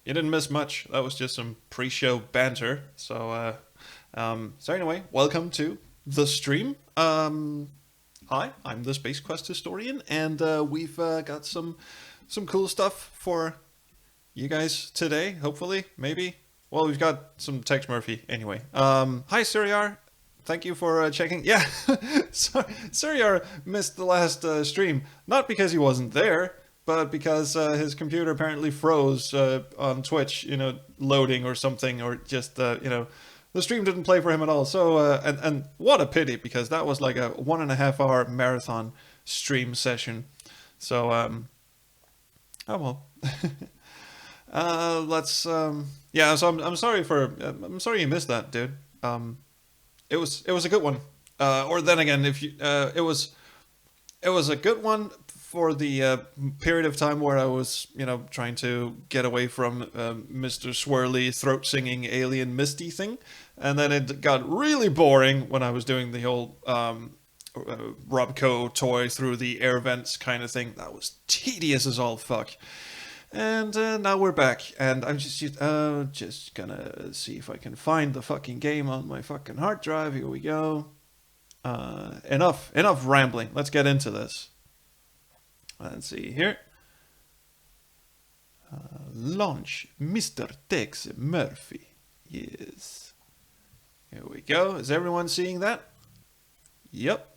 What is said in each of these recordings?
you didn't miss much. That was just some pre-show banter. So anyway, welcome to the stream. Hi, I'm the Space Quest historian, and we've got some cool stuff for you guys today. Hopefully, maybe. Well, we've got some Tex Murphy anyway. Hi, Siriar. Thank you for checking. Yeah, Siriar missed the last stream, not because he wasn't there, but because his computer apparently froze on Twitch, loading or something, or just, the stream didn't play for him at all. So, and what a pity, because that was like a 1.5 hour marathon stream session. So, oh well. Let's, yeah, so I'm sorry I'm sorry you missed that, dude. It was a good one. Or then again, if you, it was a good one for the period of time where I was, trying to get away from Mr. Swirly throat singing alien Misty thing, and then it got really boring when I was doing the whole Robco toy through the air vents kind of thing. That was tedious as all fuck. And now we're back, and I'm just gonna see if I can find the fucking game on my fucking hard drive. Here we go. Enough rambling. Let's get into this. Let's see here. Launch Mr. Tex Murphy. Yes. Here we go. Is everyone seeing that? Yep.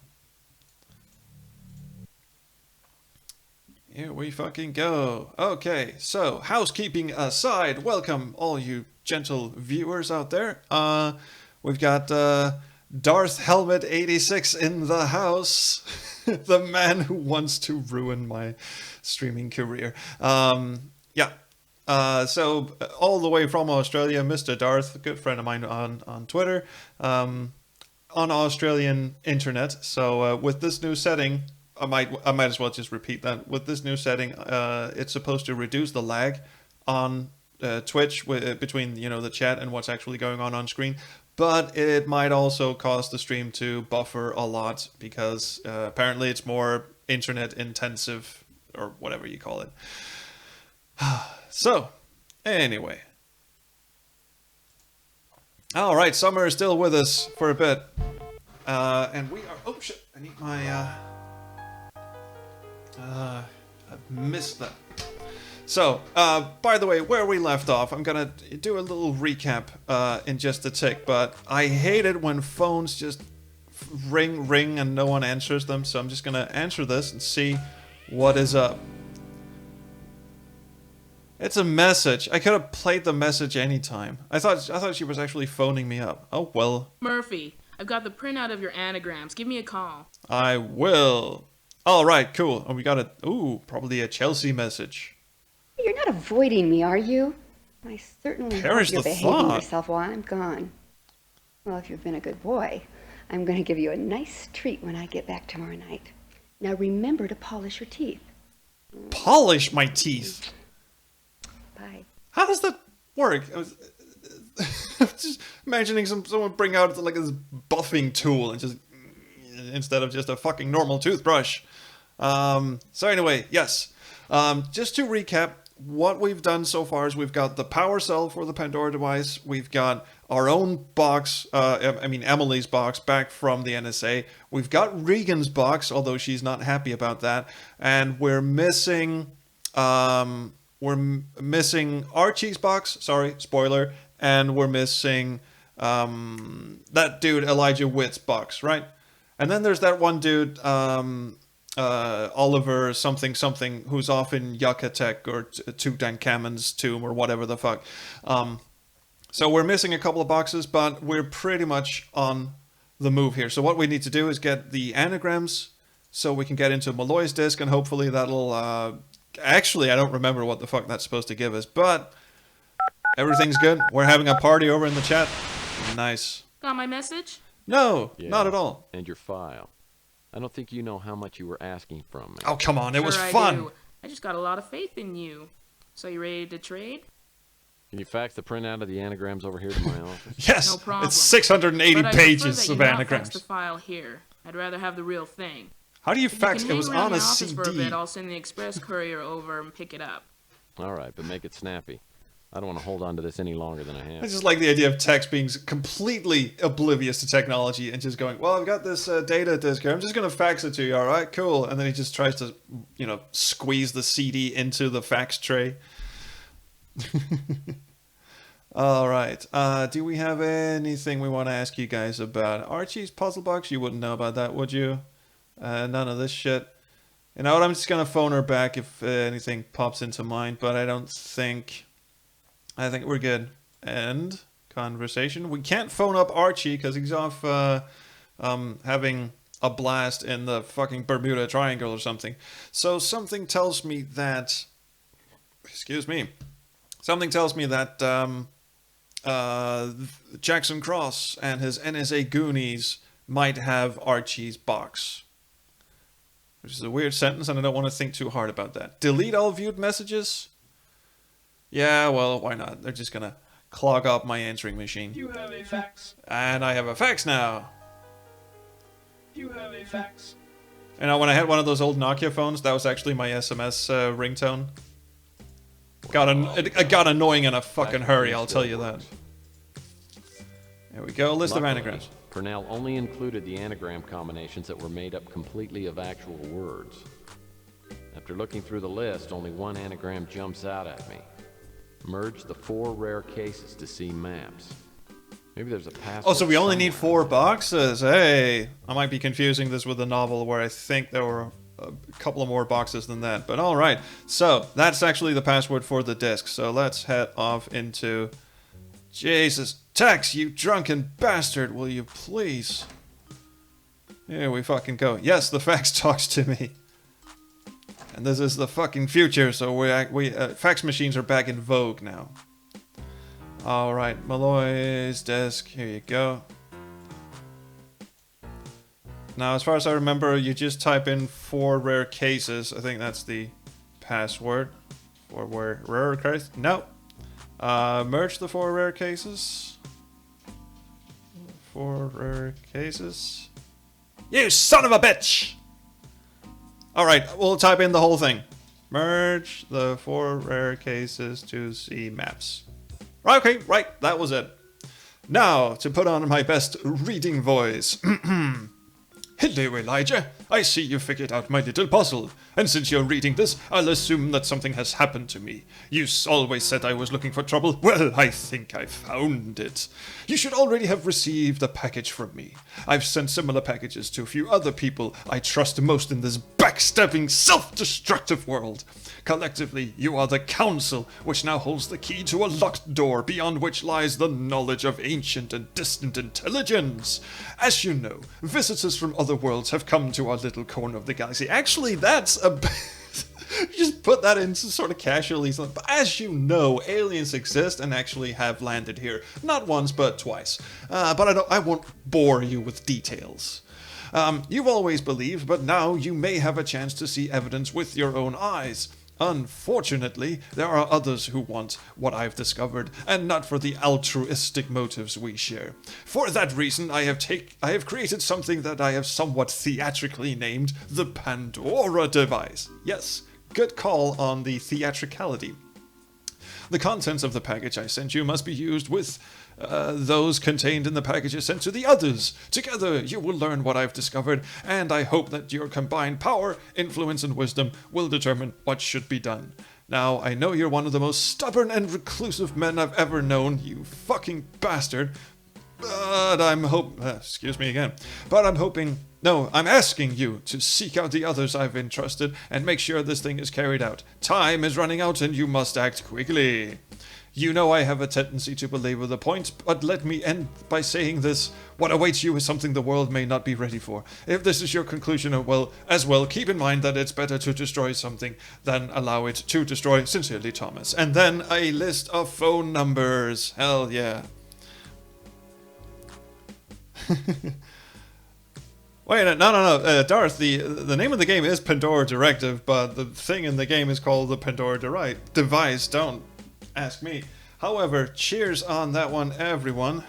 Here we fucking go. Okay, so housekeeping aside, welcome all you gentle viewers out there. We've got Darth Helmet 86 in the house. The man who wants to ruin my streaming career. Yeah. So all the way from Australia, Mr. Darth, a good friend of mine on Twitter, on Australian internet. So with this new setting, I might as well just repeat that. With this new setting, it's supposed to reduce the lag on Twitch between the chat and what's actually going on screen. But it might also cause the stream to buffer a lot because apparently it's more internet intensive or whatever you call it. So, anyway. All right, Summer is still with us for a bit. And we are... Oh, shit. I need my... I've missed that. So, by the way, where we left off, I'm gonna do a little recap in just a tick, but I hate it when phones just ring and no one answers them, so I'm just gonna answer this and see what is up. It's a message. I could have played the message anytime. I thought she was actually phoning me up. Oh well. Murphy, I've got the printout of your anagrams. Give me a call. I will. All right, cool. And we got probably a Chelsea message. You're not avoiding me, are you? I certainly Perish hope you're the behaving thought. yourself while I'm gone. Well, if you've been a good boy, I'm going to give you a nice treat when I get back tomorrow night. Now remember to polish your teeth. Polish my teeth? Bye. How does that work? I was just imagining someone bring out like this buffing tool and just instead of just a fucking normal toothbrush. So anyway, yes. Just to recap, what we've done so far is we've got the power cell for the Pandora device. We've got our own box, Emily's box back from the NSA. We've got Regan's box, although she's not happy about that. And we're missing Archie's box. Sorry, spoiler. And we're missing that dude Elijah Witt's box, right? And then there's that one dude, Oliver something, who's off in Yucatec or Tutankhamun's tomb or whatever the fuck. So we're missing a couple of boxes, but we're pretty much on the move here. So what we need to do is get the anagrams so we can get into Malloy's disc, and hopefully that'll... Actually, I don't remember what the fuck that's supposed to give us, but everything's good. We're having a party over in the chat. Nice. Got my message? No, Yeah, not at all. And your file. I don't think you know how much you were asking from me. Oh, come on. It was Sure I fun. do. I just got a lot of faith in you. So you ready to trade? Can you fax the printout of the anagrams over here to my office? Yes, No problem. it's 680 But I pages prefer of that you not anagrams. fax the file here. I'd rather have the real thing. How do you If fax? you It can was hang around on the a office for a CD. bit, I'll send the express courier over and pick it up. All right, but make it snappy. I don't want to hold on to this any longer than I I have. just like the idea of Tex being completely oblivious to technology and just going, well, I've got this data disk here. I'm just going to fax it to you, all right? Cool. And then he just tries to, squeeze the CD into the fax tray. All right. Do we have anything we want to ask you guys about? Archie's puzzle box? You wouldn't know about that, would you? None of this shit. You know what? I'm just going to phone her back if anything pops into mind, but I think we're good. End conversation. We can't phone up Archie because he's off having a blast in the fucking Bermuda Triangle or something. So something tells me that... Excuse me. Something tells me that Jackson Cross and his NSA Goonies might have Archie's box. Which is a weird sentence, and I don't want to think too hard about that. Delete all viewed messages? Yeah, well, why not? They're just gonna clog up my answering machine. You have a fax. And I have a fax now. You have a fax. You know, when I had one of those old Nokia phones, that was actually my SMS ringtone. It got annoying in a fucking hurry, I'll tell you that. There we go, list of Luckily, anagrams. Purnell only included the anagram combinations that were made up completely of actual words. After looking through the list, only one anagram jumps out at me. Merge the 4 rare cases to see maps. Maybe there's a password. Oh, so we only need somewhere. 4 boxes. Hey, I might be confusing this with a novel where I think there were a couple of more boxes than that. But all right, so that's actually the password for the disk. So let's head off into... Jesus, Tex, you drunken bastard, will you please? Here we fucking go. Yes, the fax talks to me. And this is the fucking future, so fax machines are back in vogue now. Alright, Malloy's desk, here you go. Now, as far as I remember, you just type in 4 rare cases. I think that's the password. 4 rare cases? No. Merge the 4 rare cases. 4 rare cases. You son of a bitch! Alright, we'll type in the whole thing. Merge the 4 rare cases to see maps. Okay, right, that was it. Now, to put on my best reading voice. Hello, Elijah. I see you figured out my little puzzle. And since you're reading this, I'll assume that something has happened to me. You always said I was looking for trouble. Well, I think I found it. You should already have received a package from me. I've sent similar packages to a few other people I trust most in this backstabbing, self-destructive world. Collectively, you are the Council, which now holds the key to a locked door beyond which lies the knowledge of ancient and distant intelligence. As you know, visitors from other worlds have come to our little corner of the galaxy. Actually, that's a... just put that in sort of casually. But as you know, aliens exist and actually have landed here. Not once, but twice. But I won't bore you with details. You've always believed, but now you may have a chance to see evidence with your own eyes. Unfortunately, there are others who want what I've discovered, and not for the altruistic motives we share. For that reason, I have created something that I have somewhat theatrically named the Pandora device. Yes, good call on the theatricality. The contents of the package I sent you must be used with those contained in the packages sent to the others. Together, you will learn what I've discovered, and I hope that your combined power, influence, and wisdom will determine what should be done. Now, I know you're one of the most stubborn and reclusive men I've ever known, you fucking bastard, but I'm asking you to seek out the others I've entrusted and make sure this thing is carried out. Time is running out and you must act quickly. You know I have a tendency to belabor the point, but let me end by saying this. What awaits you is something the world may not be ready for. If this is your conclusion as well, keep in mind that it's better to destroy something than allow it to destroy. Sincerely, Thomas. And then a list of phone numbers. Hell yeah. Wait, no, Darth, the name of the game is Pandora Directive, but the thing in the game is called the Pandora device. Don't ask me. However, cheers on that one, everyone.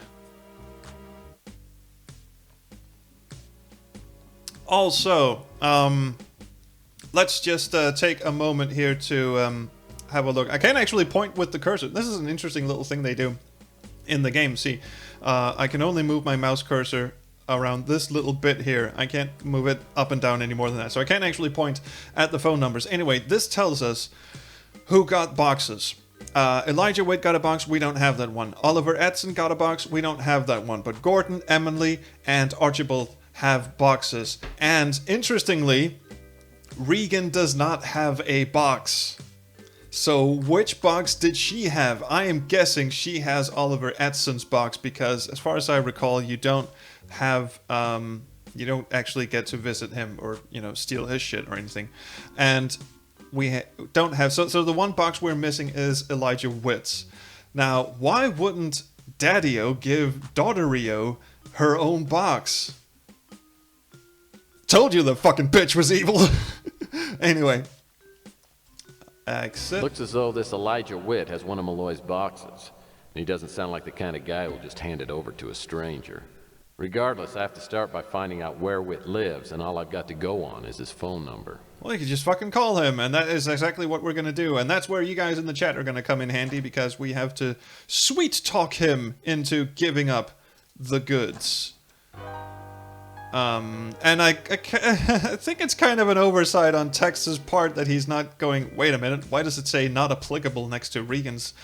Also, let's just take a moment here to have a look. I can actually point with the cursor. This is an interesting little thing they do in the game. See, I can only move my mouse cursor around this little bit here. I can't move it up and down any more than that. So I can't actually point at the phone numbers. Anyway, this tells us who got boxes. Elijah Witt got a box. We don't have that one. Oliver Edson got a box. We don't have that one. But Gordon, Emily, and Archibald have boxes. And interestingly, Regan does not have a box. So which box did she have? I am guessing she has Oliver Edson's box, because as far as I recall, you don't have you don't actually get to visit him or, you know, steal his shit or anything. And we don't have, so the one box we're missing is Elijah Witt's. Now, why wouldn't Daddy-O give Daughter-O her own box? Told you the fucking bitch was evil. Anyway. Exit. Looks as though this Elijah Witt has one of Malloy's boxes. And he doesn't sound like the kind of guy who'll just hand it over to a stranger. Regardless, I have to start by finding out where Witt lives, and all I've got to go on is his phone number. Well, you can just fucking call him, and that is exactly what we're going to do. And that's where you guys in the chat are going to come in handy, because we have to sweet talk him into giving up the goods. And I think it's kind of an oversight on Tex's part that he's not going, wait a minute, why does it say not applicable next to Regan's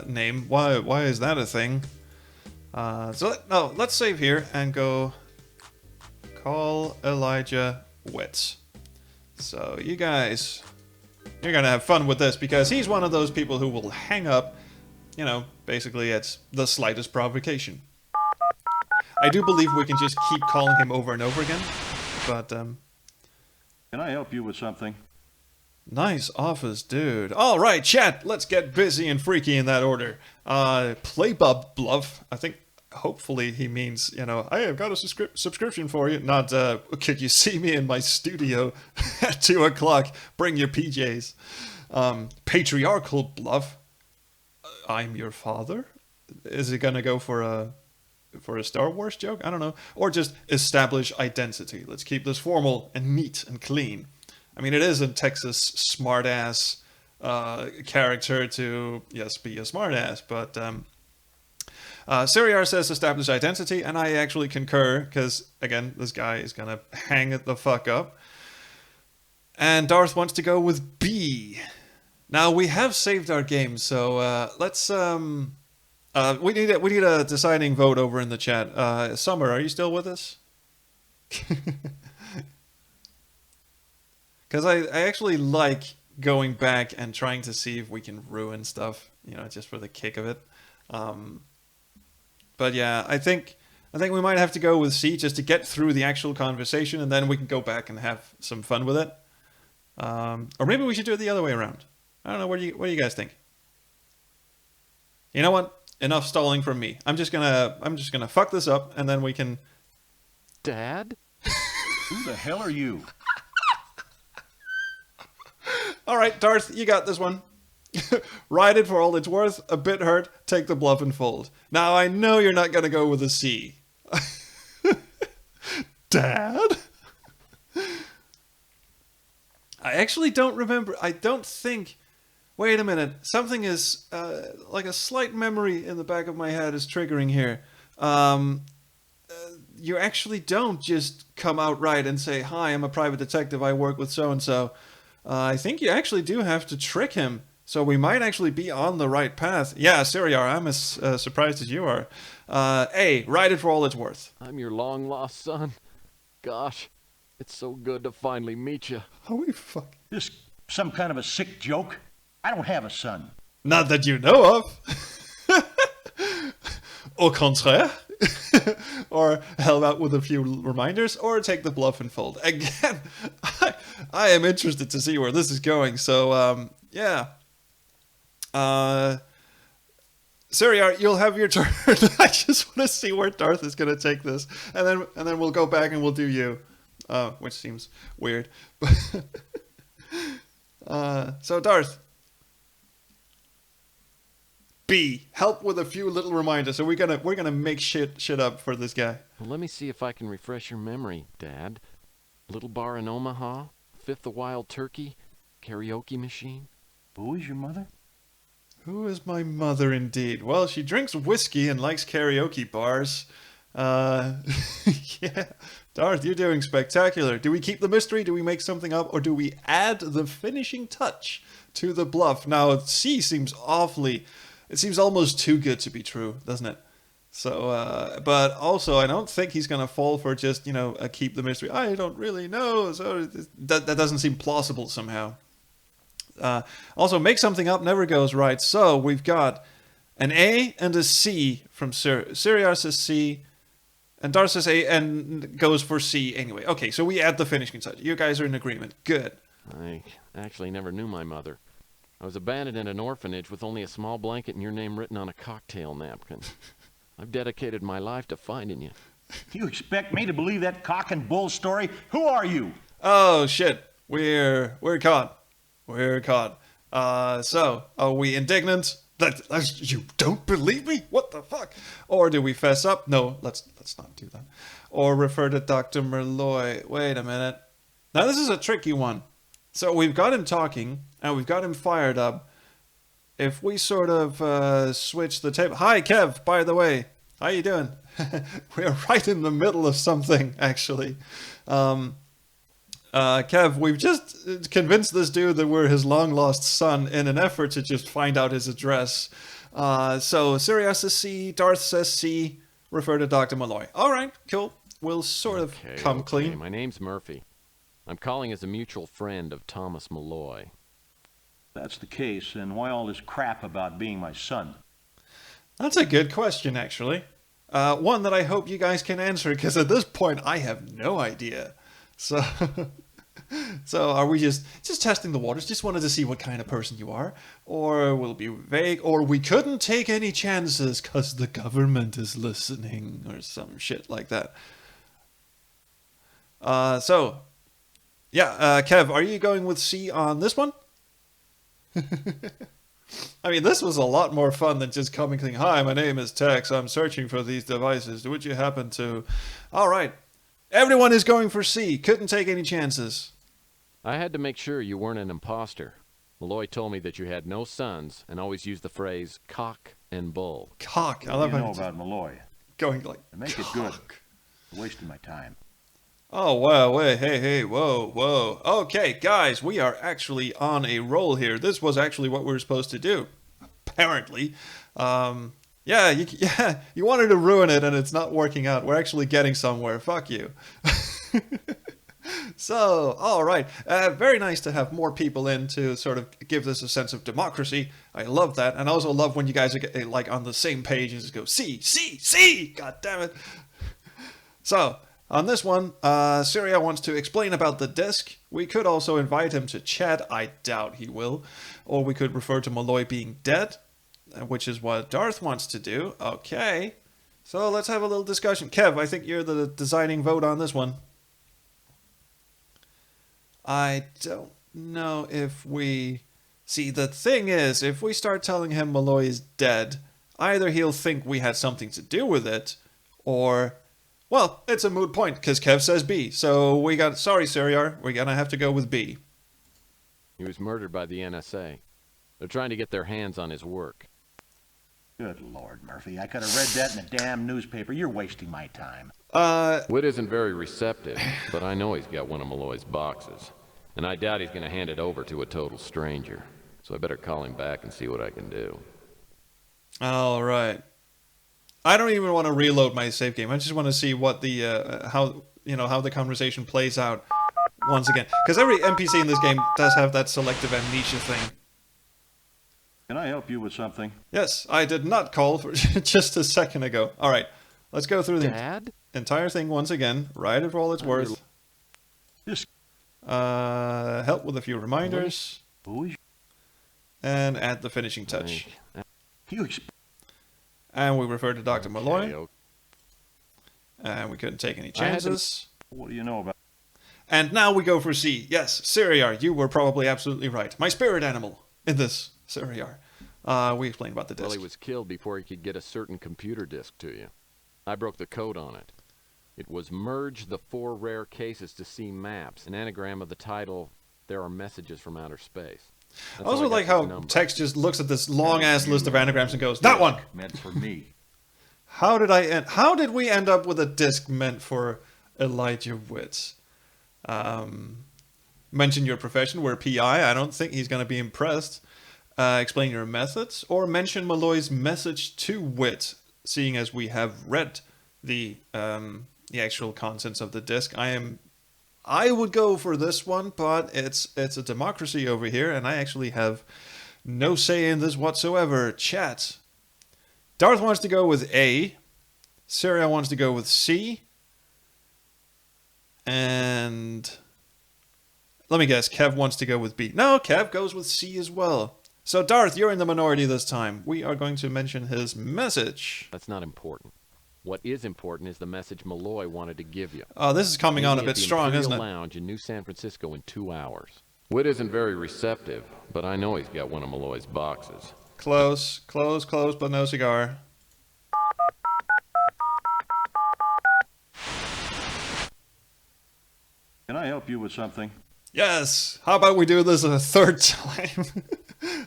name? Why is that a thing? Let's save here and go call Elijah Witt. So you guys, you're going to have fun with this, because he's one of those people who will hang up, you know, basically at the slightest provocation. I do believe we can just keep calling him over and over again, but, Can I help you with something? Nice office, dude. All right, chat, let's get busy and freaky in that order. Play Bob Bluff. I think, hopefully he means, you know, I have got a subscription for you. Not, could you see me in my studio at 2 o'clock? Bring your PJs. Patriarchal Bluff. I'm your father? Is it gonna go for a Star Wars joke? I don't know. Or just establish identity. Let's keep this formal and neat and clean. I mean, it is a Texas smartass character to, yes, be a smartass, but Siriar says establish identity, and I actually concur, because, again, this guy is going to hang it the fuck up. And Darth wants to go with B. Now, we have saved our game, so let's... we need a deciding vote over in the chat. Summer, are you still with us? Because I actually like going back and trying to see if we can ruin stuff, you know, just for the kick of it. But yeah, I think we might have to go with C just to get through the actual conversation, and then we can go back and have some fun with it. Or maybe we should do it the other way around. I don't know. What do you guys think? You know what? Enough stalling from me. I'm just gonna fuck this up, and then we can... Dad? Who the hell are you? Alright, Darth, you got this one. Ride it for all it's worth, a bit hurt, take the bluff and fold. Now, I know you're not gonna go with a C. Dad? I actually don't remember. I don't think... Wait a minute. Something is, like a slight memory in the back of my head is triggering here. You actually don't just come out right and say, hi, I'm a private detective, I work with so-and-so. I think you actually do have to trick him. So we might actually be on the right path. Yeah, Siriar, I'm as surprised as you are. A, ride it for all it's worth. I'm your long-lost son. Gosh, it's so good to finally meet you. Holy fuck. This some kind of a sick joke? I don't have a son. Not that you know of. Au contraire. Or help out with a few reminders, or take the bluff and fold. Again, I am interested to see where this is going. So, yeah. Siriar, you'll have your turn. I just want to see where Darth is going to take this, and then we'll go back and we'll do you, which seems weird. So Darth. B, help with a few little reminders. So we're gonna make shit up for this guy. Well, let me see if I can refresh your memory, Dad. Little bar in Omaha, Fifth of Wild Turkey, karaoke machine, Who is your mother? Who is my mother indeed? Well, she drinks whiskey and likes karaoke bars. Yeah. Darth, you're doing spectacular. Do we keep the mystery? Do we make something up? Or do we add the finishing touch to the bluff? Now, C seems awfully... It seems almost too good to be true, doesn't it? So, but also, I don't think he's going to fall for just, keep the mystery. I don't really know. So that doesn't seem plausible somehow. Also, make something up never goes right. So we've got an A and a C from Siriar says C, and Darth says A and goes for C anyway. Okay, so we add the finishing touch. You guys are in agreement. Good. I actually never knew my mother. I was abandoned in an orphanage with only a small blanket and your name written on a cocktail napkin. I've dedicated my life to finding you. You expect me to believe that cock and bull story? Who are you? Oh shit, we're caught. We're caught. So are we indignant that you don't believe me? What the fuck? Or do we fess up? No, let's not do that. Or refer to Dr. Merloy. Wait a minute. Now this is a tricky one. So we've got him talking and we've got him fired up. If we sort of switch the table. Hi, Kev, by the way. How you doing? We're right in the middle of something, actually. Kev, we've just convinced this dude that we're his long-lost son in an effort to just find out his address. So Sirius says C, Darth says C, refer to Dr. Malloy. All right, cool. We'll sort of come clean. My name's Murphy. I'm calling as a mutual friend of Thomas Malloy. That's the case, and why all this crap about being my son? That's a good question, actually. One that I hope you guys can answer, because at this point I have no idea. So, so are we just testing the waters? Just wanted to see what kind of person you are? Or will it be vague? Or we couldn't take any chances because the government is listening, or some shit like that. So, yeah, Kev, are you going with C on this one? I mean, this was a lot more fun than just coming saying, hi, my name is Tex, I'm searching for these devices. Would you happen to... All right. Everyone is going for C. Couldn't take any chances. I had to make sure you weren't an imposter. Malloy told me that you had no sons and always used the phrase cock and bull. Cock. I What love do you how know about Malloy? going like, Make cock. it good. You're wasting my time. Oh, wow, wait, hey, whoa. Okay, guys, we are actually on a roll here. This was actually what we were supposed to do, apparently. Yeah, you wanted to ruin it and it's not working out. We're actually getting somewhere. Fuck you. So, all right. Very nice to have more people in to sort of give this a sense of democracy. I love that. And I also love when you guys are like on the same page and just go, C. God damn it. So... on this one, Syria wants to explain about the disc. We could also invite him to chat. I doubt he will. Or we could refer to Malloy being dead, which is what Darth wants to do. Okay. So let's have a little discussion. Kev, I think you're the deciding vote on this one. I don't know if we... See, the thing is, if we start telling him Malloy is dead, either he'll think we had something to do with it, or... well, it's a moot point, because Kev says B. So we got... sorry, Siriar. We're going to have to go with B. He was murdered by the NSA. They're trying to get their hands on his work. Good Lord, Murphy. I could have read that in the damn newspaper. You're wasting my time. Witt isn't very receptive, but I know he's got one of Malloy's boxes. And I doubt he's going to hand it over to a total stranger. So I better call him back and see what I can do. All right. I don't even want to reload my save game. I just want to see what the how the conversation plays out once again. Because every NPC in this game does have that selective amnesia thing. Can I help you with something? Yes, I did not call for just a second ago. All right, let's go through the Dad? entire thing once again. Write it for all it's worth. This... help with a few reminders. who is... and add the finishing touch. you expect... And we refer to Dr. Malloy. Okay. And we couldn't take any chances. What do you know about... And now we go for C. Yes, Siriar, you were probably absolutely right. My spirit animal in this, Siriar. We explained about the disc. Well, he was killed before he could get a certain computer disk to you. I broke the code on it. It was merge the 4 rare cases to see maps, an anagram of the title, There Are Messages from Outer Space. I That's also how I like got how this number. text just looks at this long ass list of anagrams and goes, "That one." Meant for me. How did we end up with a disc meant for Elijah Witt? Mention your profession. We're PI. I don't think he's going to be impressed. Explain your methods, or mention Malloy's message to Witt. Seeing as we have read the actual contents of the disc, I would go for this one, but it's a democracy over here, and I actually have no say in this whatsoever. Chat. Darth wants to go with A. Syria wants to go with C. And let me guess, Kev wants to go with B. No, Kev goes with C as well. So Darth, you're in the minority this time. We are going to mention his message. That's not important. What is important is the message Malloy wanted to give you. Oh, this is coming on a bit strong, isn't it? Lounge in New San Francisco in 2 hours. Witt isn't very receptive, but I know he's got one of Malloy's boxes. Close, but no cigar. Can I help you with something? Yes! How about we do this a third time?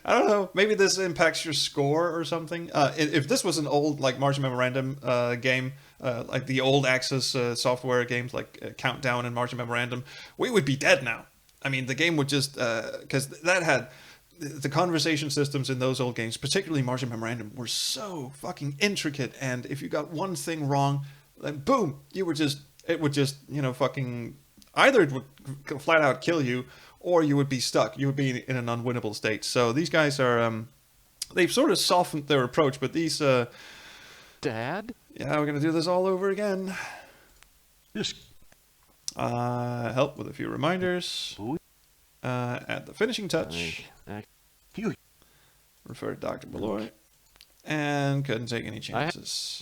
I don't know. Maybe this impacts your score or something. If this was an old, like, Martian Memorandum game, like the old Access software games, like Countdown and Martian Memorandum, we would be dead now. I mean, the game would just... Because that had... The conversation systems in those old games, particularly Martian Memorandum, were so fucking intricate. And if you got one thing wrong, then boom, you were just... It would just, fucking... Either it would flat out kill you, or you would be stuck. You would be in an unwinnable state. So these guys are, they've sort of softened their approach, but these, Dad? Yeah, we're gonna do this all over again. Just Help with a few reminders. Add the finishing touch. you. Refer to Dr. Malloy. And couldn't take any chances.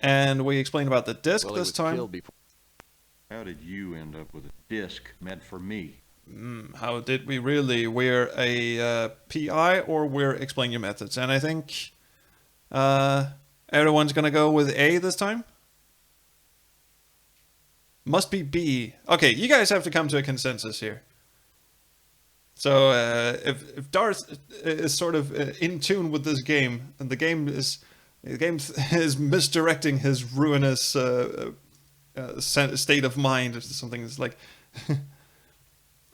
And we explained about the disc Well, he this was time. killed before. How did you end up with a disc meant for me? How did we really? We're a PI, or we're explain your methods. And I think everyone's going to go with A this time. Must be B. Okay, you guys have to come to a consensus here. So if Darth is sort of in tune with this game, and the game is misdirecting his ruinous state of mind, or something that's like...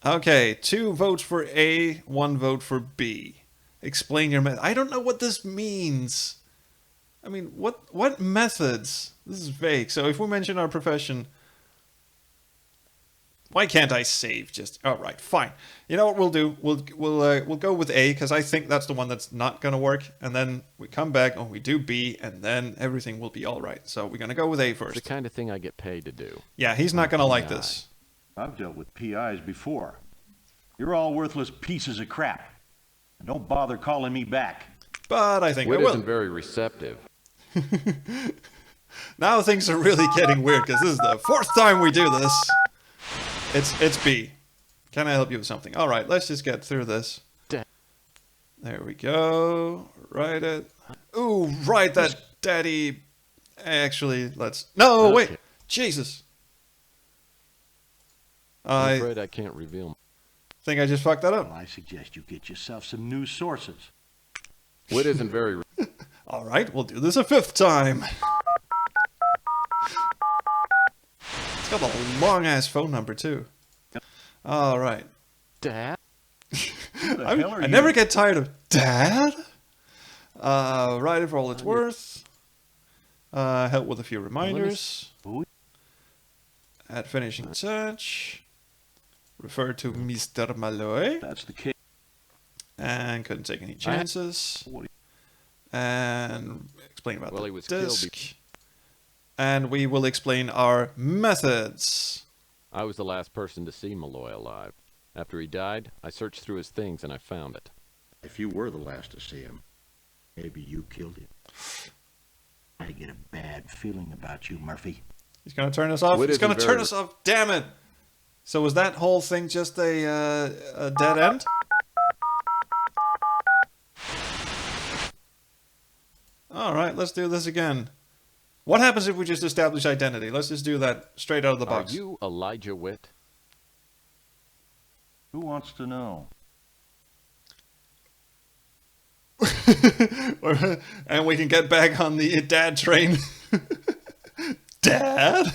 Okay, 2 votes for A, 1 vote for B. Explain your method. I don't know what this means. I mean, what methods? This is vague. So if we mention our profession... Why can't I save? Just... All right, fine. You know what we'll do? We'll go with A, because I think that's the one that's not going to work. And then we come back and we do B, and then everything will be all right. So we're going to go with A first. It's the kind of thing I get paid to do. Yeah, he's not going to like this. I've dealt with PIs before. You're all worthless pieces of crap. Don't bother calling me back. But I think Witt I will. isn't very receptive. Now things are really getting weird, because this is the 4th time we do this. It's B. Can I help you with something? All right, let's just get through this. There we go. Write it. Ooh, write that, Daddy. Actually, let's... No, Okay. wait. Jesus. I'm I afraid I can't reveal. think I just fucked that Well, up. I suggest you get yourself some news sources. Witt isn't very... All right, we'll do this a 5th time. It's got a long-ass phone number, too. All right. Dad? I never get tired of Dad. Write it for all it's worth. Help with a few reminders. Add finishing touch. Refer to Mr. Malloy. That's the case. And couldn't take any chances. And explain about Well, he the was killed disc. And we will explain our methods. I was the last person to see Malloy alive. After he died, I searched through his things and I found it. If you were the last to see him, maybe you killed him. I get a bad feeling about you, Murphy. He's going to turn us off. Witt He's going to isn't turn very- us off. Damn it. So was that whole thing just a dead end? All right, let's do this again. What happens if we just establish identity? Let's just do that straight out of the Are box. you Elijah Witt? Who wants to know? And we can get back on the dad train. Dad?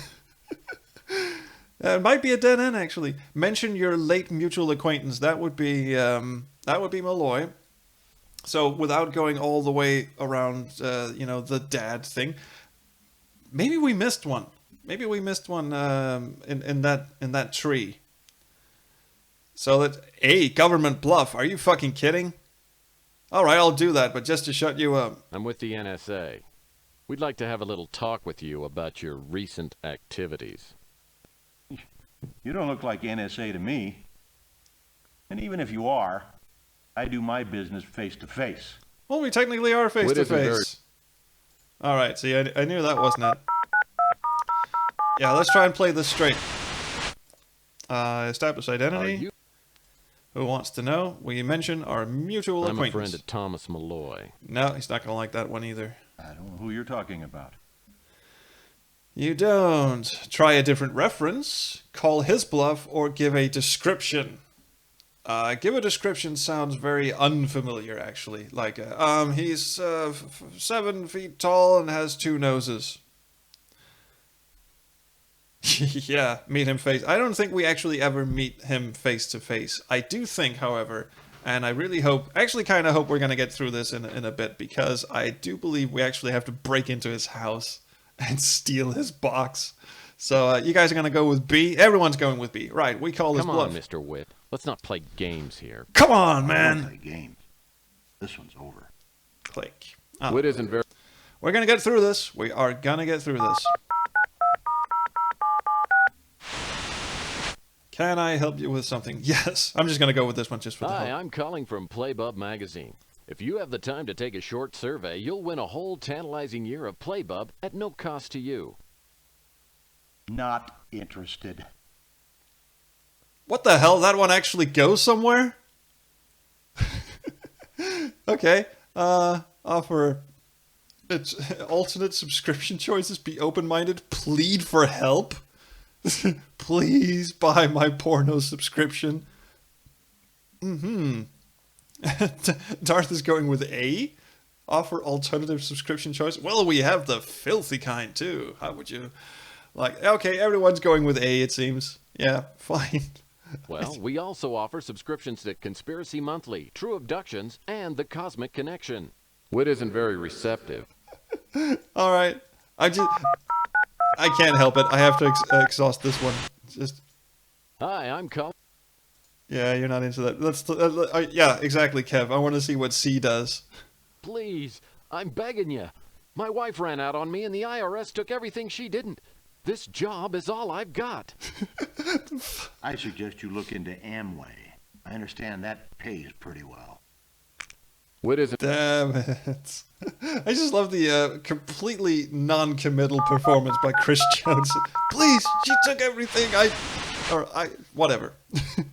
It might be a dead end, actually. Mention your late mutual acquaintance. That would be Malloy. So without going all the way around, the dad thing, maybe we missed one. Maybe we missed one in that tree. So that government bluff. Are you fucking kidding? All right, I'll do that, but just to shut you up. I'm with the NSA. We'd like to have a little talk with you about your recent activities. You don't look like NSA to me. And even if you are, I do my business face to face. Well, we technically are face to face. All right, see, I knew that wasn't it. Yeah, let's try and play this straight. Establish identity. Who wants to know? We mention our mutual acquaintance. I'm a friend of Thomas Malloy. No, he's not going to like that one either. I don't know who you're talking about. You don't. Try a different reference, call his bluff, or give a description. Give a description sounds very unfamiliar, actually. Like, he's 7 feet tall and has 2 noses. Yeah, meet him face. I don't think we actually ever meet him face to face. I do think, however, and I really hope, actually kind of hope we're going to get through this in a bit, because I do believe we actually have to break into his house and steal his box. So you guys are going to go with B? Everyone's going with B. Right, we call this bluff. Come on, Mr. Witt. Let's not play games here. Come on, I man! don't play games. This one's over. Click. Witt isn't very... We're going to get through this. We are going to get through this. Can I help you with something? Yes. I'm just going to go with this one just for the Hi, help. I'm calling from Playbub magazine. If you have the time to take a short survey, you'll win a whole tantalizing year of Playbub at no cost to you. Not interested. What the hell? That one actually goes somewhere? Okay. Offer it's alternate subscription choices. Be open-minded. Plead for help. Please buy my porno subscription. Darth is going with A. Offer alternative subscription choice. Well, we have the filthy kind too. How would you like? Okay, everyone's going with A. It seems. Yeah, fine. Well, we also offer subscriptions to Conspiracy Monthly, True Abductions, and The Cosmic Connection. Witt isn't very receptive. All right, I can't help it. I have to exhaust this one. Just. Hi, I'm calling. Yeah, you're not into that. Yeah, exactly, Kev. I want to see what C does. Please, I'm begging you. My wife ran out on me and the IRS took everything she didn't. This job is all I've got. I suggest you look into Amway. I understand that pays pretty well. Witt isn't... Damn it. I just love the completely non-committal performance by Chris Jones. Please, she took everything. Whatever.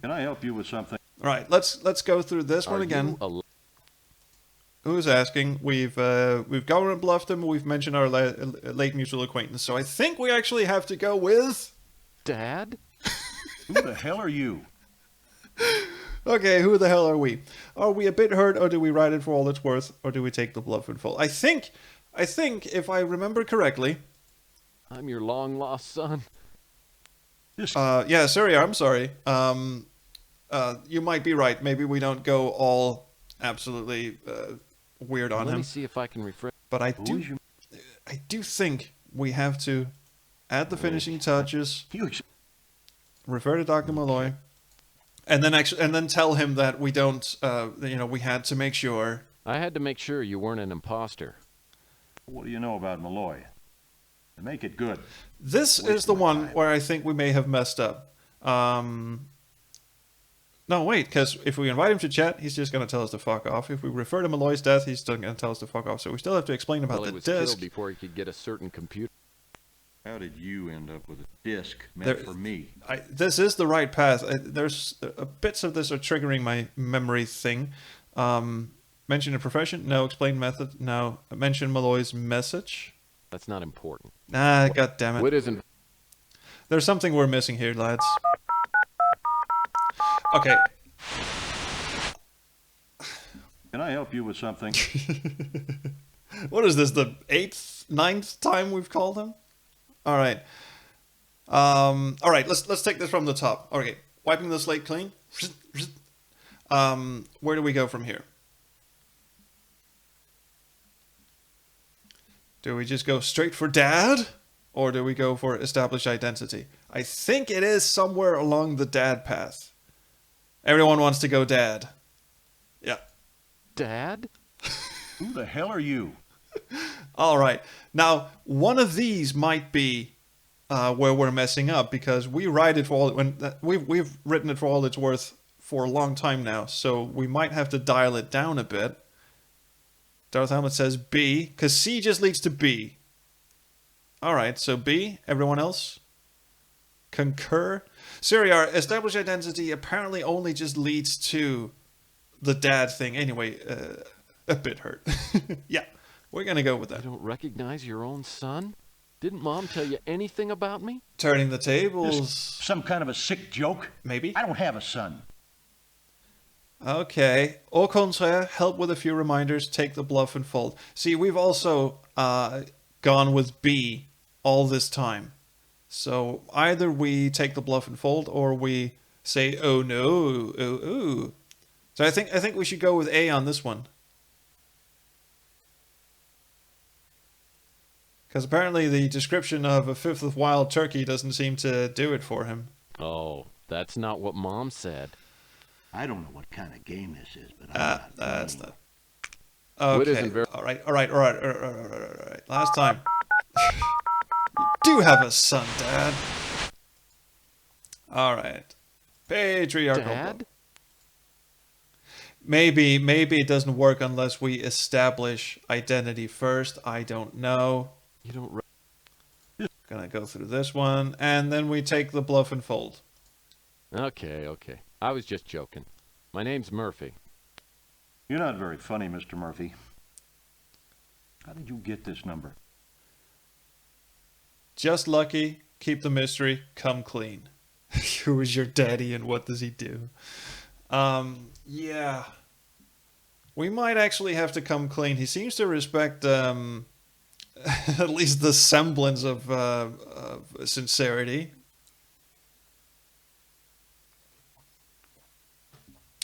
Can I help you with something? All right, let's go through this one again. Who's asking? We've government bluffed him. We've mentioned our late mutual acquaintance. So I think we actually have to go with Dad? Who the hell are you? Okay, who the hell are we? Are we a bit hurt, or do we ride it for all it's worth, or do we take the bluff in full? I think, if I remember correctly, I'm your long-lost son. yeah, sorry, I'm sorry. You might be right. Maybe we don't go all absolutely weird on him. Let me see if I can refresh. But I do think we have to add the finishing touches, refer to Dr. Malloy, and then tell him that we don't, we had to make sure. I had to make sure you weren't an imposter. What do you know about Malloy? Make it good. This is the one where I think we may have messed up. No, wait, because if we invite him to chat, he's just going to tell us to fuck off. If we refer to Malloy's death, he's still going to tell us to fuck off. So we still have to explain about the was disc. Killed before he could get a certain computer. How did you end up with a disc meant for me? This is the right path. There's bits of this are triggering my memory thing. Mention a profession? No. Explain method? No. Mention Malloy's message? That's not important. Nah, god damn it. Witt isn't... There's something we're missing here, lads. Okay. Can I help you with something? What is this, the 8th, 9th time we've called him? All right. All right, let's take this from the top. Okay, wiping the slate clean. Where do we go from here? Do we just go straight for dad? Or do we go for established identity? I think it is somewhere along the dad path. Everyone wants to go dad. Yeah. Dad? Who the hell are you? All right. Now, one of these might be where we're messing up, because we write it for all we've written it for all it's worth for a long time now, so we might have to dial it down a bit. Darth Helmet says B, because C just leads to B. All right, so B. Everyone else concur. Siriar, established identity apparently only just leads to the dad thing. Anyway, a bit hurt. Yeah, we're gonna go with You that. don't recognize your own son? Didn't Mom tell you anything about me? Turning the This tables. some kind of a sick joke? Maybe. I don't have a son. Okay. Au contraire, help with a few reminders, take the bluff and fold. See, we've also gone with B all this time. So either we take the bluff and fold, or we say, oh no, oh. So I think we should go with A on this one. Because apparently the description of a fifth of wild turkey doesn't seem to do it for him. Oh, that's not what Mom said. I don't know what kind of game this is, but I'm not That's playing. not. Wood Okay. isn't very- All right. Last time. You do have a son, Dad. All right. Patriarchal. Dad? Maybe it doesn't work unless we establish identity first. I don't know. You don't Gonna go through this one, and then we take the bluff and fold. Okay. I was just joking. My name's Murphy. You're not very funny, Mr. Murphy. How did you get this number? Just lucky. Keep the mystery. Come clean. Who is your daddy, and what does he do? Yeah. We might actually have to come clean. He seems to respect at least the semblance of sincerity.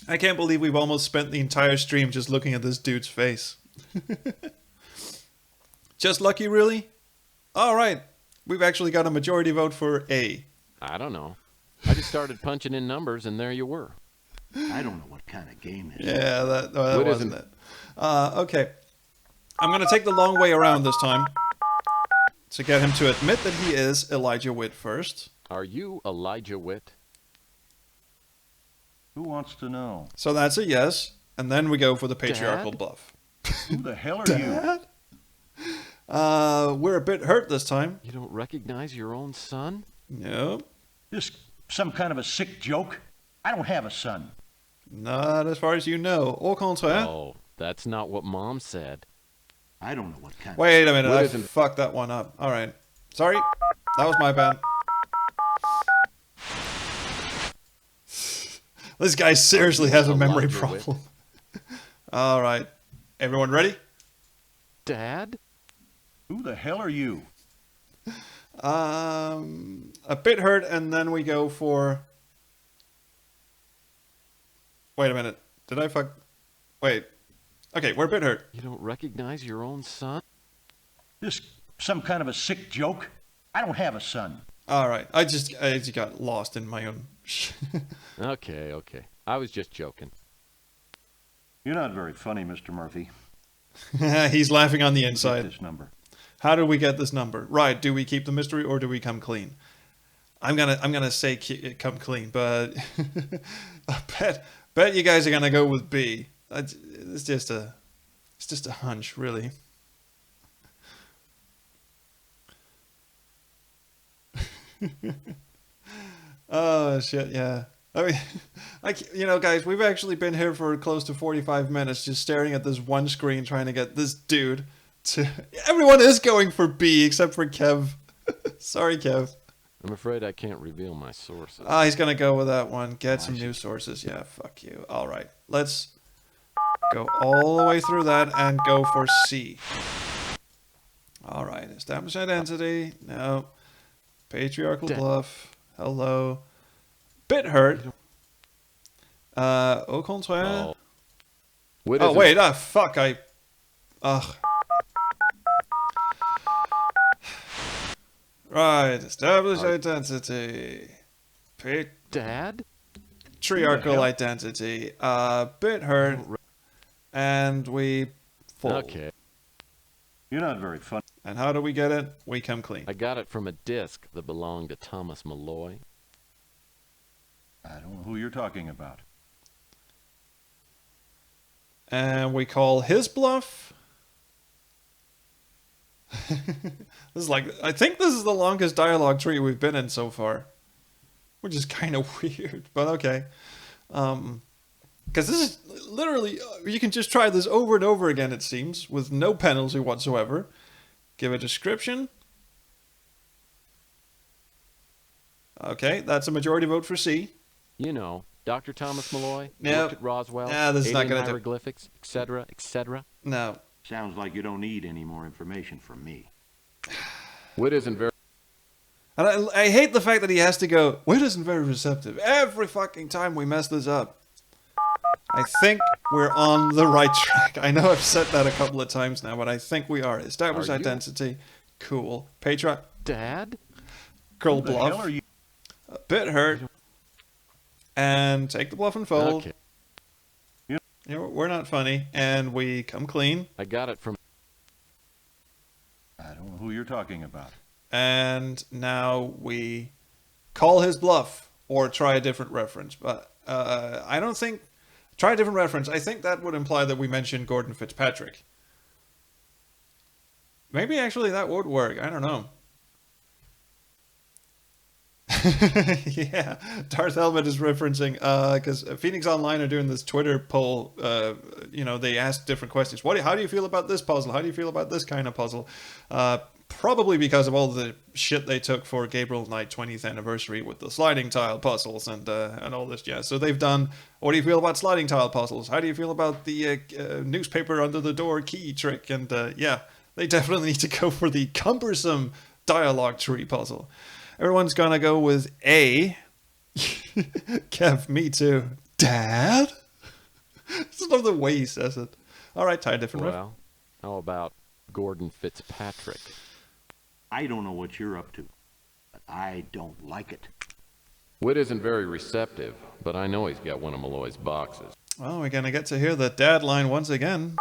I can't believe we've almost spent the entire stream just looking at this dude's face. Just lucky, really? All right. We've actually got a majority vote for A. I don't know. I just started punching in numbers, and there you were. I don't know what kind of game this is. Yeah, that What wasn't isn't- it. Okay. I'm going to take the long way around this time to get him to admit that he is Elijah Witt first. Are you Elijah Witt? Who wants to know? So that's a yes. And then we go for the patriarchal Dad? bluff. Who the hell are you? We're a bit hurt this time. You don't recognize your own son? Nope. This some kind of a sick joke? I don't have a son. Not as far as you know. Au contraire. Oh, that's not what Mom said. I don't know what kind of... Wait a minute. What I isn't- fucked that one up. All right. Sorry. That was my bad. This guy seriously has a memory Elijah Witt. problem. All right. Everyone ready? Dad? Who the hell are you? A bit hurt, and then we go for... Wait a minute. Did I fuck... Wait. Okay, we're a bit hurt. You don't recognize your own son? This some kind of a sick joke? I don't have a son. All right. I just got lost in my own... Okay. I was just joking. You're not very funny, Mr. Murphy. He's laughing on the Get inside. this number. How do we get this number? Right. Do we keep the mystery, or do we come clean? I'm gonna say come clean, but I bet you guys are gonna go with B. It's just a hunch, really. Oh shit! Yeah. I mean, guys, we've actually been here for close to 45 minutes just staring at this one screen trying to get this dude to... Everyone is going for B except for Kev. Sorry, Kev. I'm afraid I can't reveal my sources. He's going to go with that one. Get some new sources. Yeah, fuck you. All right. Let's Go all the way through that and go for C. Alright, establish identity. No. Patriarchal bluff. Hello. Bit hurt. Au contraire. Oh, wait, fuck, ugh. Right, establish identity. Dad? Patriarchal identity. Bit hurt. And we fall. Okay. You're not very funny. And how do we get it? We come clean. I got it from a disc that belonged to Thomas Malloy. I don't know who you're talking about. And we call his bluff. This is like, I think this is the longest dialogue tree we've been in so far. Which is kind of weird, but okay. Because this is literally, you can just try this over and over again, it seems, with no penalty whatsoever. Give a description. Okay, that's a majority vote for C. You know, Dr. Thomas Malloy, Yep. worked at Roswell, This is not alien gonna do. hieroglyphics, etc., etc. No. Sounds like you don't need any more information from me. Witt isn't very... And I hate the fact that he has to go, Witt isn't very receptive. Every fucking time we mess this up. I think we're on the right track. I know I've said that a couple of times now, but I think we are. Establish identity. Cool. Dad? Curl Who the hell bluff. are you? A bit hurt. And take the bluff and fold. Okay. You know, we're not funny. And we come clean. I got it from... I don't know who you're talking about. And now we call his bluff. Or try a different reference. But I don't think... Try a different reference. I think that would imply that we mentioned Gordon Fitzpatrick. Maybe actually that would work. I don't know. Yeah, Darth Helmet is referencing because Phoenix Online are doing this Twitter poll. You know, they ask different questions. How do you feel about this puzzle? How do you feel about this kind of puzzle? Probably because of all the shit they took for Gabriel Knight 20th anniversary with the sliding tile puzzles and all this jazz. So they've done. What do you feel about sliding tile puzzles? How do you feel about the newspaper under the door key trick? And yeah, they definitely need to go for the cumbersome dialogue tree puzzle. Everyone's gonna go with A. Kev, me too. Dad? Just love the way he says it. Alright, try a different riff. Well, how about Gordon Fitzpatrick? I don't know what you're up to, but I don't like it. Witt isn't very receptive, but I know he's got one of Malloy's boxes. Well, we're gonna get to hear the dad line once again.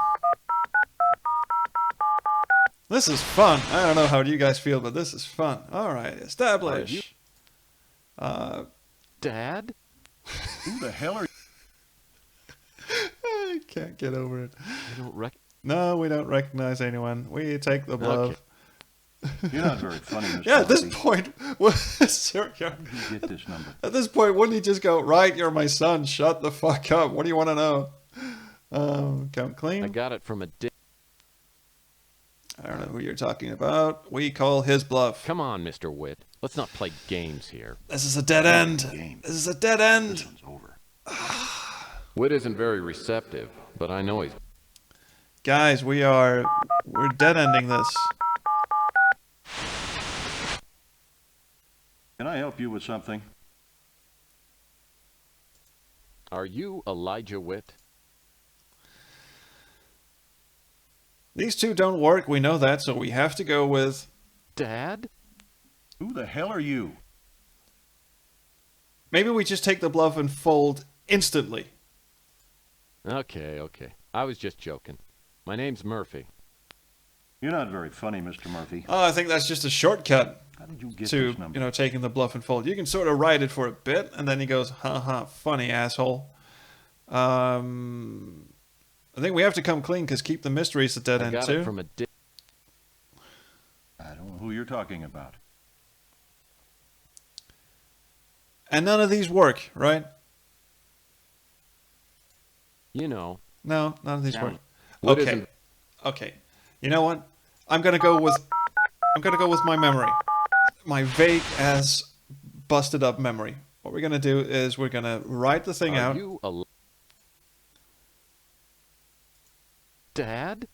This is fun. I don't know how you guys feel, but this is fun. Alright, establish. Dad? Who the hell are you? I can't get over it. I don't No, we don't recognize anyone. We take the bluff. You're not very funny, Mr. Yeah, at this Murphy. point, Where did you get this number? at this point, wouldn't he just go, right, you're my son, shut the fuck up. What do you want to know? Count clean. I got it from a I don't know who you're talking about. We call his bluff. Come on, Mr. Witt. Let's not play games here. This is a dead end. This is a dead end. This one's over. Witt isn't very receptive, but I know he's... Guys, we're dead ending this. Can I help you with something? Are you Elijah Witt? These two don't work, we know that, so we have to go with... Dad? Who the hell are you? Maybe we just take the bluff and fold instantly. Okay. I was just joking. My name's Murphy. You're not very funny, Mr. Murphy. Oh, I think that's just a shortcut How did you get to, this number? you know, taking the bluff and fold. You can sort of ride it for a bit, and then he goes, haha, funny asshole. I think we have to come clean, because keep the mystery is a dead I end got too. it from a I don't know who you're talking about. And none of these work, right? You know. No, none of these work. Witt Okay. isn't- Okay. You know what? I'm gonna go with my memory. My vague ass busted up memory. What we're gonna do is we're gonna write the thing Are out. you Dad?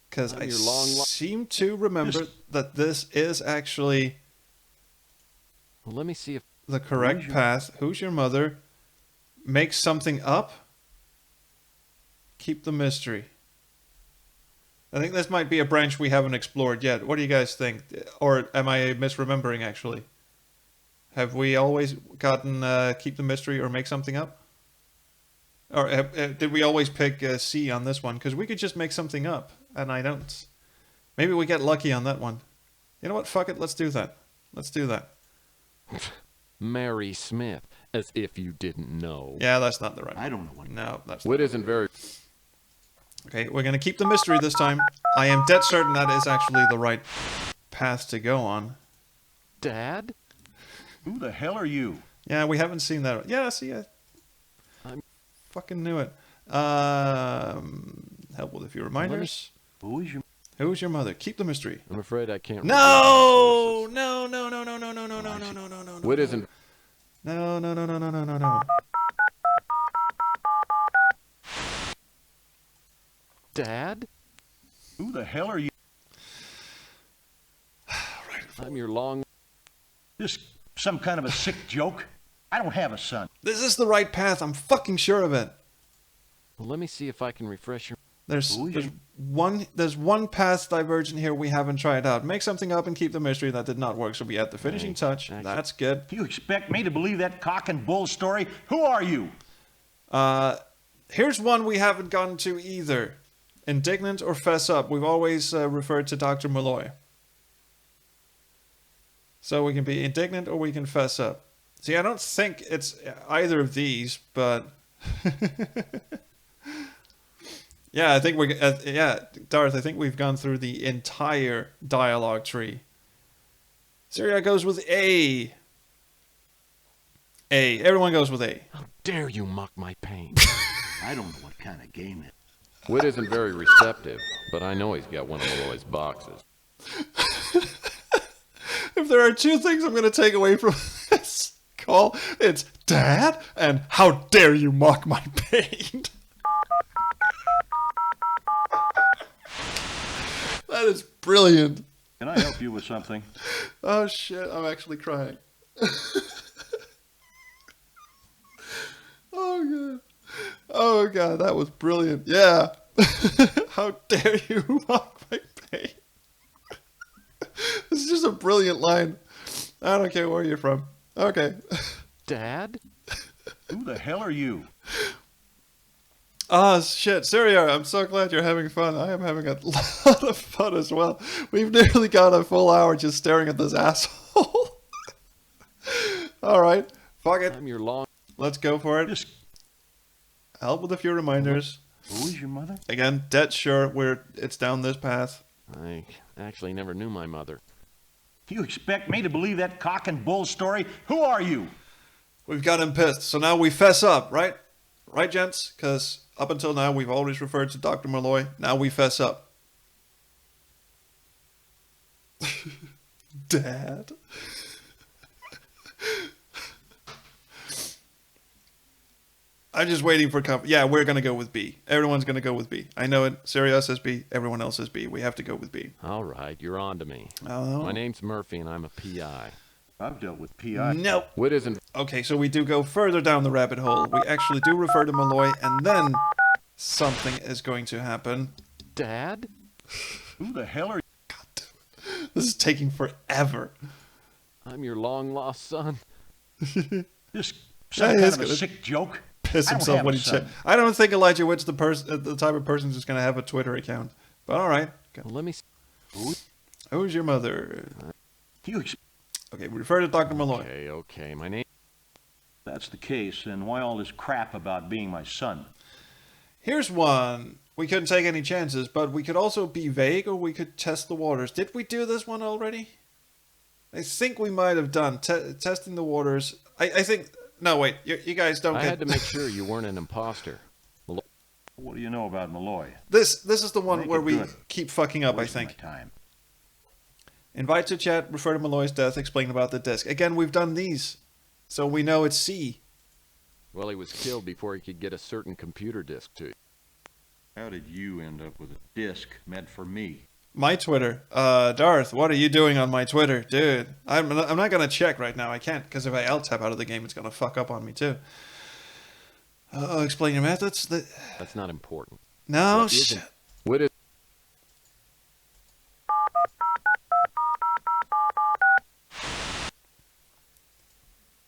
Because On I your long seem to remember that this is actually Well, let me see if... the correct path. Who's your mother? Make something up? Keep the mystery. I think this might be a branch we haven't explored yet. What do you guys think? Or am I misremembering, actually? Have we always gotten keep the mystery or make something up? Or did we always pick C on this one? Because we could just make something up, and I don't. Maybe we get lucky on that one. You know what? Fuck it. Let's do that. Let's do that. Mary Smith, as if you didn't know. Yeah, that's not the right one. I don't know what. No, that's Witt not. isn't very... Okay, we're going to keep the mystery this time. I am dead certain that is actually the right path to go on. Dad? Who the hell are you? Yeah, we haven't seen that. Yeah, see, I I'm- fucking knew it. Help with a few reminders. Who is your? Who's your mother? Keep the mystery. I'm afraid I can't... No! No, no, no, no, no, no, no, no, no, no, no, no. Witt isn't... No, no, no, no, no, no, no, no. Dad? Who the hell are you? I'm your long... This some kind of a sick joke? I don't have a son. This is the right path. I'm fucking sure of it. Well, let me see if I can refresh your... There's Who is your- there's one path divergent here we haven't tried out. Make something up and keep the mystery. That did not work, so we add the finishing touch. That's good. Do you expect me to believe that cock and bull story? Who are you? Here's one we haven't gotten to either. Indignant or fess up. We've always referred to Dr. Malloy. So we can be indignant or we can fess up. See, I don't think it's either of these, but... yeah, I think we're... yeah, Darth, I think we've gone through the entire dialogue tree. Syria goes with A. A. Everyone goes with A. How dare you mock my pain? I don't know what kind of game it. Witt isn't very receptive, but I know he's got one of Malloy's boxes. If there are two things I'm going to take away from this call, it's Dad and how dare you mock my pain. That is brilliant. Can I help you with something? Oh shit, I'm actually crying. Oh god. Oh god, that was brilliant. Yeah. How dare you mock my pain? This is just a brilliant line. I don't care where you're from. Okay. Dad? Who the hell are you? Ah, shit. Syria, I'm so glad you're having fun. I am having a lot of fun as well. We've nearly got a full hour just staring at this asshole. Alright. Fuck it. I'm your long... Let's go for it. Just Help with a few reminders. who is your mother? Again, dead sure it's down this path. I actually never knew my mother. Do you expect me to believe that cock and bull story? Who are you? We've got him pissed, so now we fess up, right? Right, gents? Because up until now, we've always referred to Dr. Malloy. Now we fess up. Dad? I'm just waiting for yeah, we're going to go with B. Everyone's going to go with B. I know it. Syria says B. Everyone else says B. We have to go with B. All right, you're on to me. Oh. My name's Murphy, and I'm a PI. I've dealt with PI. No. Witt isn't... Okay, so we do go further down the rabbit hole. We actually do refer to Malloy, and then something is going to happen. Dad? Who the hell are you? God damn it. This is taking forever. I'm your long-lost son. This Yeah, some he kind is of a gonna sick joke? Piss I don't himself have when a he son. checks. I don't think Elijah Witt's the type of person who's going to have a Twitter account. But all right. Well, let me... Who's your mother? Do you ex- Okay, we refer to Dr. Malloy. Okay. My name... That's the case, and why all this crap about being my son? Here's one. We couldn't take any chances, but we could also be vague or we could test the waters. Did we do this one already? I think we might have done. Testing the waters. I think... No, wait. You guys don't I get... had to make sure you weren't an imposter. What do you know about Malloy? This is the one Make where it we good. keep fucking up, I Wasting think. my time. Invite to chat, refer to Malloy's death, explain about the disc. Again, we've done these. So we know it's C. Well, he was killed before he could get a certain computer disk to you. How did you end up with a disc meant for me? My Twitter. Darth, what are you doing on my Twitter? Dude, I'm not going to check right now. I can't, because if I L-tap out of the game, it's going to fuck up on me, too. Explain your methods. That's not important. No, What shit. isn't- What is...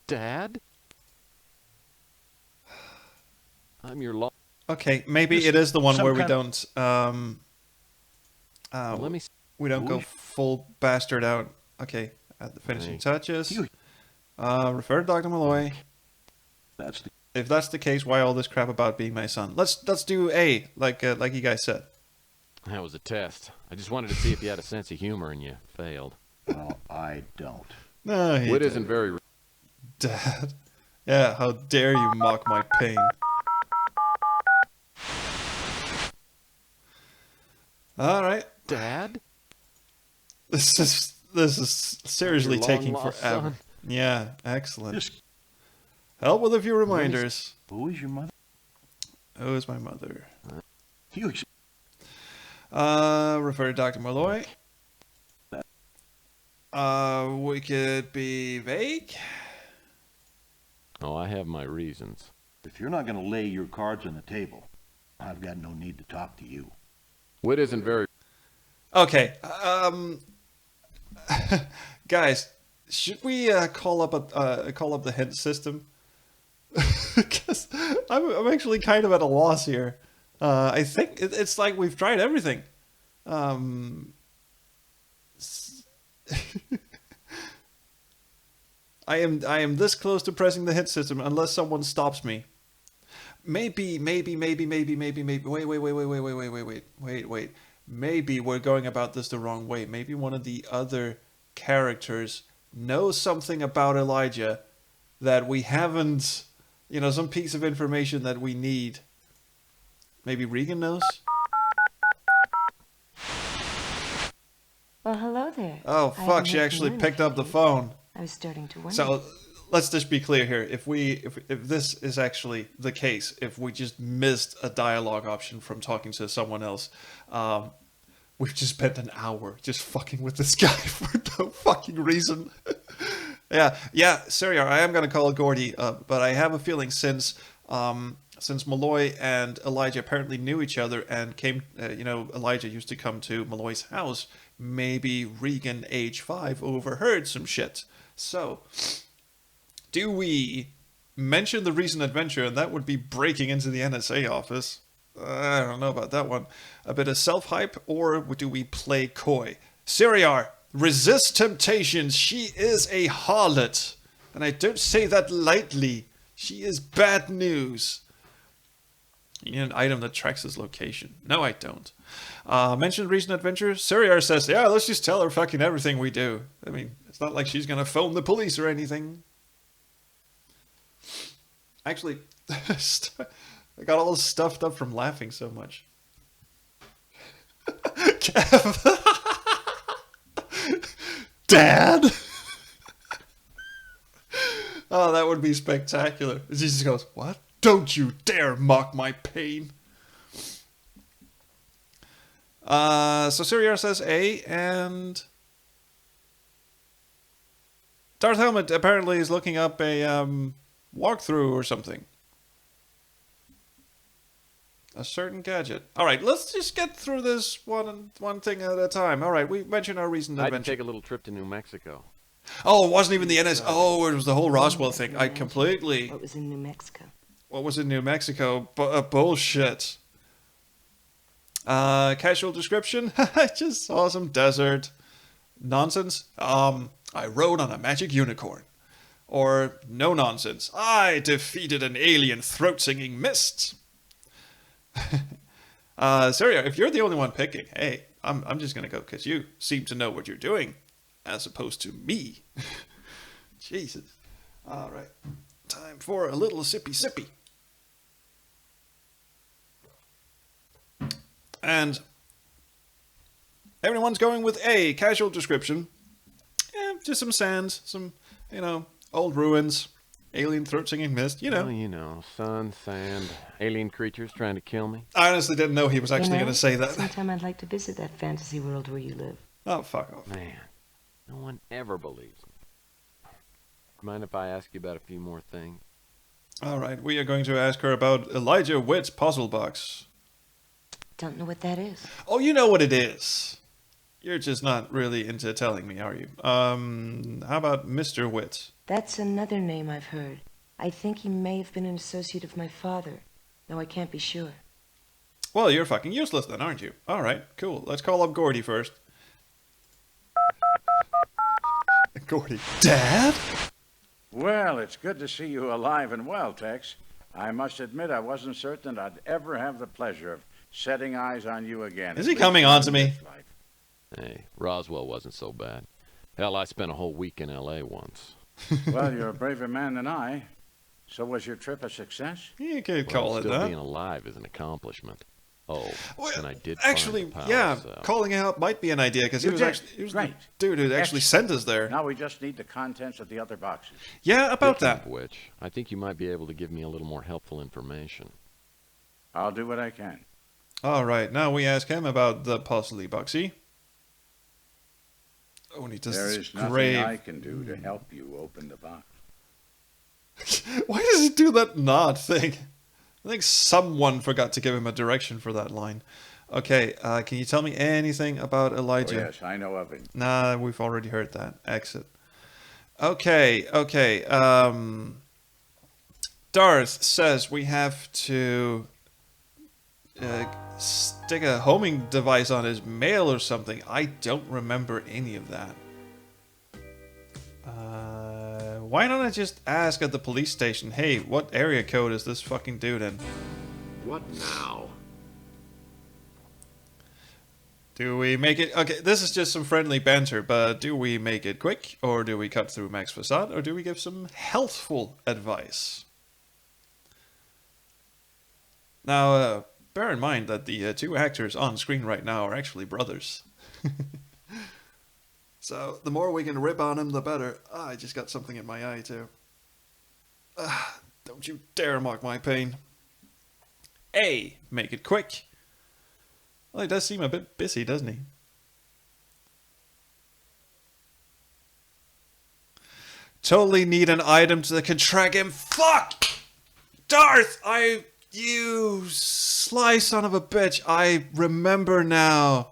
Dad? I'm your law... Okay, maybe This it is the one some where we kind- don't, Let me... we don't go Ooh. full bastard out. Okay, at the finishing Thank touches. You- Refer to Dr. Malloy. That's the... If that's the case, why all this crap about being my son? Let's do A, like you guys said. That was a test. I just wanted to see if you had a sense of humor, and you failed. Well, I don't. No, he Wood didn't. isn't very... Dad. Yeah, how dare you mock my pain. Alright. Dad? This is seriously Your taking long-lost forever. son. Yeah, excellent. Just, Help with a few reminders. who is your mother? Who is my mother? You ex- Refer to Dr. Malloy. We could be vague. Oh, I have my reasons. If you're not going to lay your cards on the table, I've got no need to talk to you. Wood isn't very... Okay. Guys, should we call up the hint system? Because I'm actually kind of at a loss here. I think it's like we've tried everything. I am this close to pressing the hint system unless someone stops me. Maybe. Wait. Maybe we're going about this the wrong way. Maybe one of the other characters knows something about Elijah that we haven't, some piece of information that we need. Maybe Regan knows? Well, hello there. Oh, I fuck, haven't she heard actually from you in a picked up the few days. phone. I was starting to wonder. So let's just be clear here. If this is actually the case, if we just missed a dialogue option from talking to someone else, we've just spent an hour just fucking with this guy for no fucking reason. yeah, Seriar, I am gonna call it Gordy, but I have a feeling since Malloy and Elijah apparently knew each other and came, Elijah used to come to Malloy's house. Maybe Regan, age 5, overheard some shit. So, do we mention the recent adventure, and that would be breaking into the NSA office? I don't know about that one. A bit of self-hype, or do we play coy? Seriar, resist temptations. She is a harlot. And I don't say that lightly. She is bad news. You need an item that tracks his location. No, I don't. Mention recent adventure. Seriar says, yeah, let's just tell her fucking everything we do. I mean, it's not like she's going to phone the police or anything. Actually, I got all stuffed up from laughing so much. Kev. Dad? Oh, that would be spectacular. She just goes, what? Don't you dare mock my pain. So Seriar says A, and Darth Helmet apparently is looking up a walkthrough or something. A certain gadget. All right, let's just get through this one thing at a time. All right, we mentioned our recent I had to adventure. take a little trip to New Mexico. Oh, it wasn't even the NS. Oh, it was the whole Roswell thing. I completely. What was in New Mexico? What was in New Mexico? Bullshit. Casual description. I just saw some desert nonsense. I rode on a magic unicorn. Or no nonsense. I defeated an alien throat-singing mist. Seriar, if you're the only one picking, hey, I'm just gonna go because you seem to know what you're doing, as opposed to me. Jesus. All right, time for a little sippy. And everyone's going with A, casual description. Just some sands, some, old ruins. Alien throat singing mist, you know. Well, you know, sun, sand, alien creatures trying to kill me. I honestly didn't know he was actually going to say that. Sometime I'd like to visit that fantasy world where you live. Oh, fuck off. Man, no one ever believes me. Mind if I ask you about a few more things? All right, we are going to ask her about Elijah Witt's puzzle box. Don't know what that is. Oh, you know what it is. You're just not really into telling me, are you? How about Mr. Witt? That's another name I've heard. I think he may have been an associate of my father, though I can't be sure. Well, you're fucking useless then, aren't you? All right, cool. Let's call up Gordy first. Gordy. Dad? Well, it's good to see you alive and well, Tex. I must admit I wasn't certain I'd ever have the pleasure of setting eyes on you again. Is he coming on to me? Hey, Roswell wasn't so bad. Hell, I spent a whole week in L.A. once. Well, you're a braver man than I. So was your trip a success? You could call it still that. being alive is an accomplishment. Oh, Well, and I did actually, find the power yeah, cell. calling out might be an idea because he You was did. actually he was Great. the dude who actually Excellent. sent us there. Now we just need the contents of the other boxes. Yeah, about Speaking that. of which, I think you might be able to give me a little more helpful information. I'll do what I can. All right, now we ask him about the puzzly boxy. Oh, and he does There this is nothing grave. I can do to help you open the box. Why does he do that nod thing? I think someone forgot to give him a direction for that line. Okay, can you tell me anything about Oh, Elijah? yes, I know of it. Nah, we've already heard that. Exit. Okay. Darth says we have to stick a homing device on his mail or something. I don't remember any of that. Why don't I just ask at the police station, hey, what area code is this fucking dude in? What now? Do we make it... Okay, this is just some friendly banter, but do we make it quick? Or do we cut through Max Facade? Or do we give some healthful advice? Now, bear in mind that the two actors on screen right now are actually brothers. So, the more we can rip on him, the better. Ah, I just got something in my eye, too. Ah, don't you dare mock my pain. A, make it quick. Well, he does seem a bit busy, doesn't he? Totally need an item that can track him. Fuck! Darth! You sly son of a bitch. I remember now.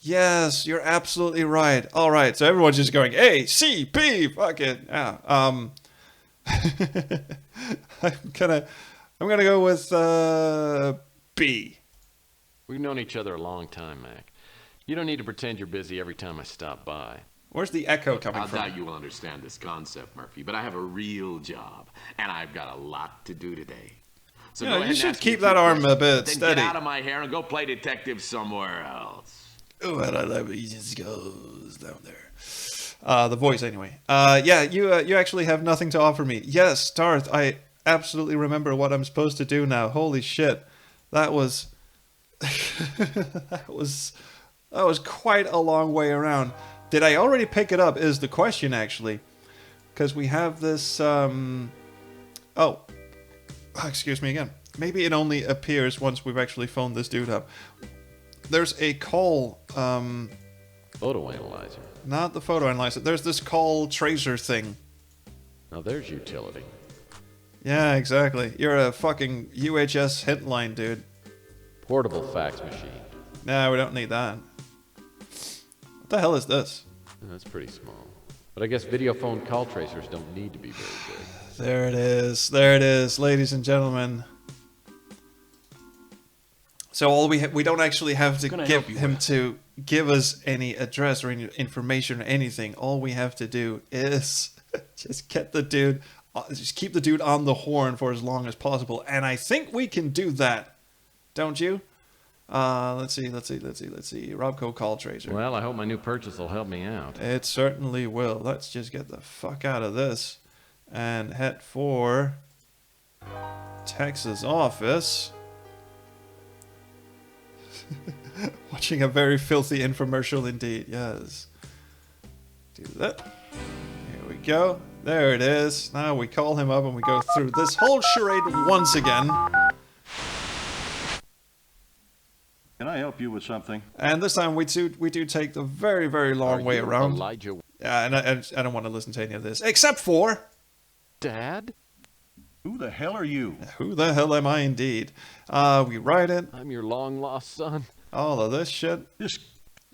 Yes, you're absolutely right. Alright, so everyone's just going, A, C, P, fuck it. Yeah, I'm gonna go with, B. We've known each other a long time, Mac. You don't need to pretend you're busy every time I stop by. Where's the echo coming I from? doubt you will understand this concept, Murphy, but I have a real job, and I've got a lot to do today. So Yeah, go you ahead and should ask me keep a few that arm a questions, bit then steady. Get out of my hair and go play detective somewhere else. Oh, I love it. He just goes down there. The voice, anyway. Yeah, you actually have nothing to offer me. Yes, Darth, I absolutely remember what I'm supposed to do now. Holy shit. That was... that was quite a long way around. Did I already pick it up is the question, actually. Because we have this... Oh. Excuse me again. Maybe it only appears once we've actually phoned this dude up. There's a call, Photo analyzer. not the photo analyzer. There's this call tracer thing. Now there's utility. Yeah, exactly. You're a fucking UHS hint line, dude. Portable fax machine. Nah, we don't need that. What the hell is this? That's pretty small. But I guess video phone call tracers don't need to be very big. There it is. There it is, ladies and gentlemen. So all we don't actually have to give him to give us any address or any information or anything. All we have to do is just get the dude, just keep the dude on the horn for as long as possible. And I think we can do that, don't you? Let's see. Robco call tracer. Well, I hope my new purchase will help me out. It certainly will. Let's just get the fuck out of this and head for Texas office. Watching a very filthy infomercial indeed. Yes. Do that. Here we go. There it is. Now we call him up and we go through this whole charade once again. Can I help you with something? And this time we do take the very, very long way around. Elijah. Yeah, and I don't want to listen to any of this. Except for... Dad? Who the hell are you? Who the hell am I indeed? We write it. I'm your long-lost son. All of this shit. This...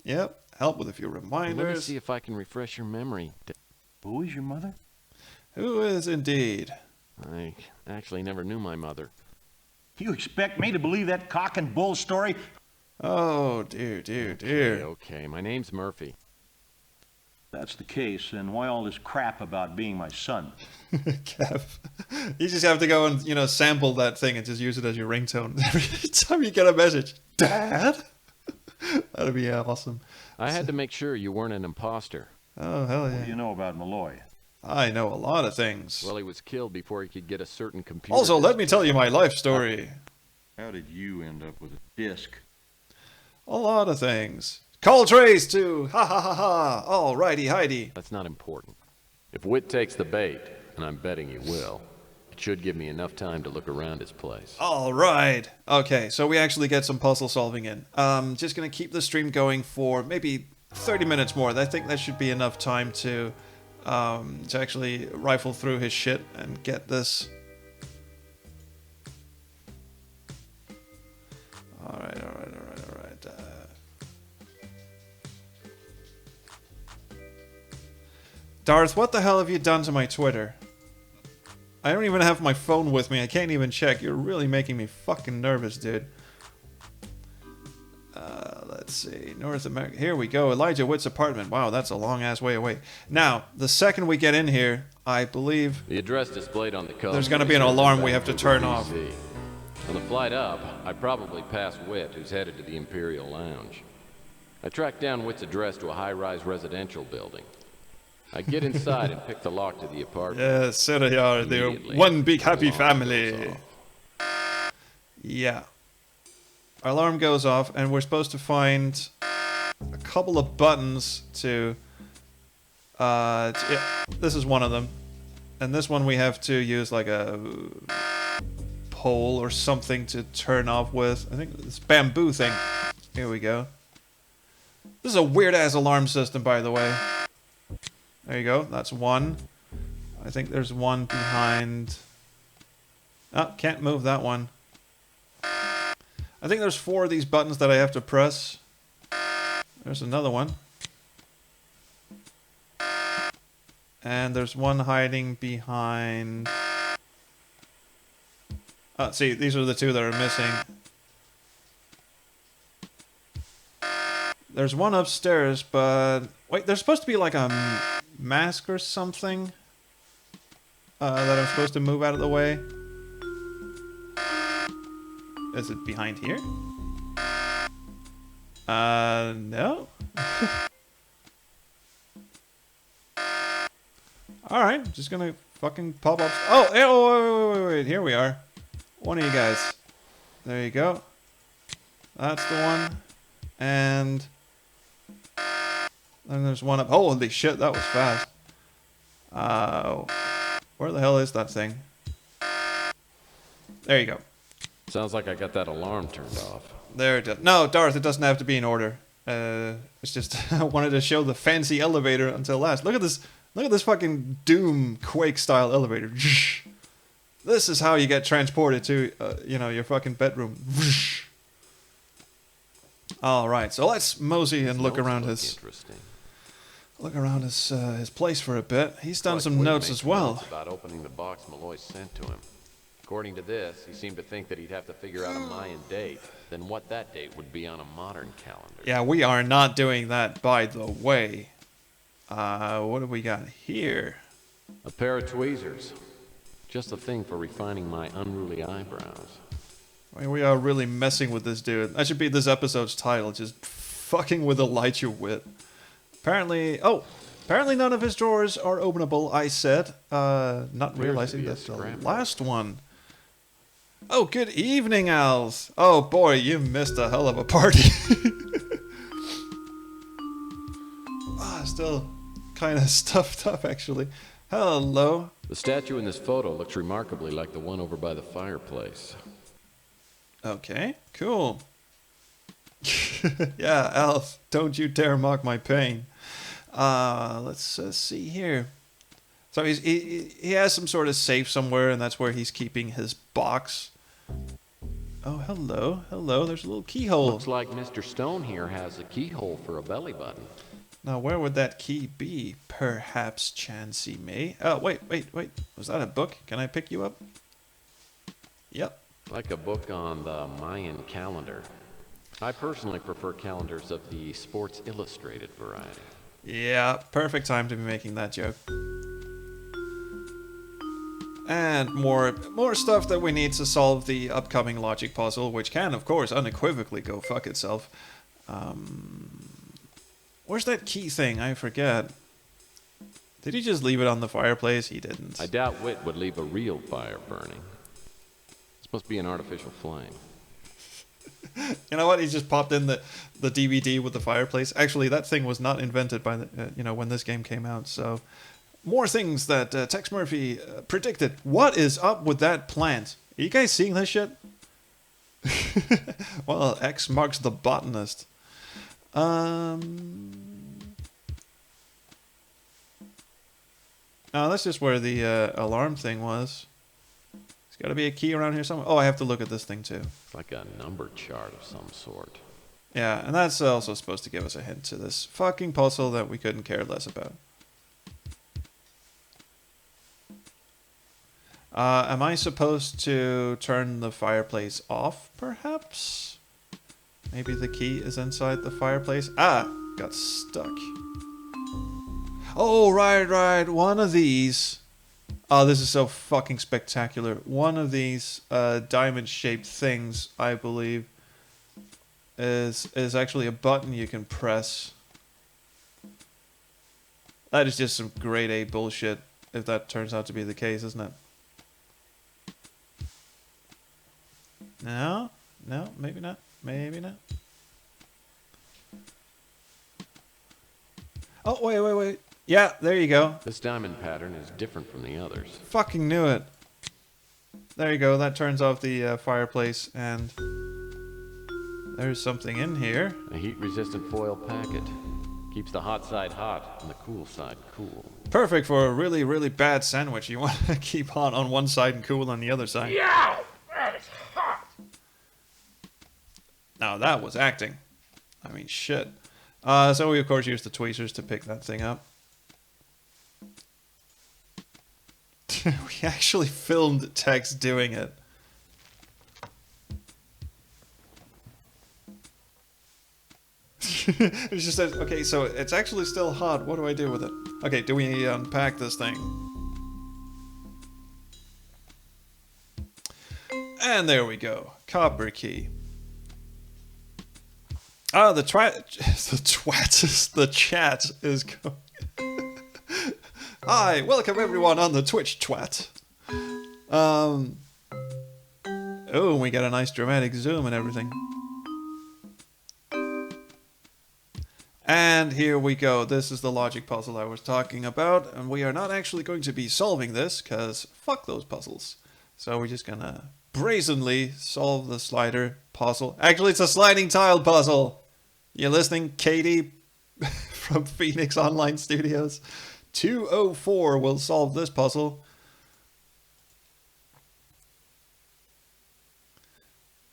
Yep. Help with a few Let me reminders. see if I can refresh your memory. Who is your mother? Who is indeed? I actually never knew my mother. You expect me to believe that cock and bull story? Oh, dear, dear, dear. Okay, my name's Murphy. That's the case, and why all this crap about being my son? Kev. You just have to go and, sample that thing and just use it as your ringtone every time you get a message. Dad? That'd be awesome. I had to make sure you weren't an imposter. Oh, hell What do yeah. you know about Malloy? I know a lot of things. Well, he was killed before he could get a certain computer. Also, let disk. me tell you my life story. How did you end up with a disc? A lot of things. Call Trace to ha ha ha ha. All righty, Heidi. That's not important. If Witt takes the bait, and I'm betting he will, it should give me enough time to look around his place. All right. Okay, so we actually get some puzzle solving in. Just gonna keep the stream going for maybe 30 minutes more. I think that should be enough time to actually rifle through his shit and get this. All right. Darth, what the hell have you done to my Twitter? I don't even have my phone with me. I can't even check. You're really making me fucking nervous, dude. Let's see. North America. Here we go. Elijah Witt's apartment. Wow, that's a long-ass way away. Now, the second we get in here, I believe... The address displayed on the code. There's gonna be an alarm we have to turn off. On the flight up, I probably passed Witt, who's headed to the Imperial Lounge. I tracked down Witt's address to a high-rise residential building. I get inside and pick the lock to the apartment. Yes, so they are. They're Immediately, one big happy the alarm goes family. off. Yeah. Our alarm goes off, and we're supposed to find a couple of buttons to... yeah, this is one of them. And this one we have to use like a pole or something to turn off with. I think this bamboo thing. Here we go. This is a weird-ass alarm system, by the way. There you go. That's one. I think there's one behind... Oh, can't move that one. I think there's 4 of these buttons that I have to press. There's another one. And there's one hiding behind... Oh, see, these are the 2 that are missing. There's one upstairs, but... Wait, there's supposed to be like a mask or something that I'm supposed to move out of the way. Is it behind here? No. Alright, just gonna fucking pop up. Oh, wait, here we are. One of you guys. There you go. That's the one. And then there's one up. Holy shit, that was fast. Where the hell is that thing? There you go. Sounds like I got that alarm turned off. There it is. No, Darth, it doesn't have to be in order. It's just I wanted to show the fancy elevator until last. Look at this fucking Doom Quake style elevator. This is how you get transported to your fucking bedroom. All right, so let's mosey and look around his place for a bit. He's done some notes as well. About opening the box Malloy sent to him. According to this, he seemed to think that he'd have to figure out a Mayan date, then what that date would be on a modern calendar. Yeah, we are not doing that, by the way. What have we got here? A pair of tweezers. Just the thing for refining my unruly eyebrows. I mean, we are really messing with this dude. That should be this episode's title, just fucking with Elijah Witt. Apparently none of his drawers are openable, I said, not realizing that's the last one. Oh, good evening, Als. Oh boy, you missed a hell of a party. Still kind of stuffed up, actually. Hello. The statue in this photo looks remarkably like the one over by the fireplace. Okay, cool. Yeah, Alf, don't you dare mock my pain. Let's see here. So he has some sort of safe somewhere, and that's where he's keeping his box. Oh, hello, hello. There's a little keyhole. Looks like Mr. Stone here has a keyhole for a belly button. Now, where would that key be? Perhaps Chansey may. Oh, wait. Was that a book? Can I pick you up? Yep. Like a book on the Mayan calendar. I personally prefer calendars of the Sports Illustrated variety. Yeah, perfect time to be making that joke. And more stuff that we need to solve the upcoming logic puzzle, which can, of course, unequivocally go fuck itself. Where's that key thing? I forget. Did he just leave it on the fireplace? He didn't. I doubt Witt would leave a real fire burning. It's supposed to be an artificial flame. You know what? He just popped in the DVD with the fireplace. Actually, that thing was not invented by the, when this game came out. So, more things that Tex Murphy predicted. What is up with that plant? Are you guys seeing this shit? Well, X marks the botanist. No, that's just where the alarm thing was. There's got to be a key around here somewhere. Oh, I have to look at this thing too. It's like a number chart of some sort. Yeah, and that's also supposed to give us a hint to this fucking puzzle that we couldn't care less about. Am I supposed to turn the fireplace off, perhaps? Maybe the key is inside the fireplace. Ah, got stuck. Oh, right. One of these. Oh, this is so fucking spectacular. One of these diamond-shaped things, I believe, is actually a button you can press. That is just some grade A bullshit, if that turns out to be the case, isn't it? No, maybe not. Maybe not. Oh, wait. Yeah, there you go. This diamond pattern is different from the others. Fucking knew it. There you go. That turns off the fireplace, and there's something in here. A heat-resistant foil packet. Keeps the hot side hot and the cool side cool. Perfect for a really, really bad sandwich. You want to keep hot on one side and cool on the other side. Yeah, that is hot. Now that was acting. I mean, shit. So we, of course, used the tweezers to pick that thing up. We actually filmed Tex doing it. It just says, okay, so it's actually still hot. What do I do with it? Okay, do we unpack this thing? And there we go. Copper key. Ah, the chat is going. Hi, welcome everyone on the Twitch twat. Oh, we got a nice dramatic zoom and everything. And here we go. This is the logic puzzle I was talking about, and we are not actually going to be solving this, because fuck those puzzles. So we're just gonna brazenly solve the slider puzzle. Actually, it's a sliding tile puzzle. You listening, Katie from Phoenix Online Studios? 204 will solve this puzzle.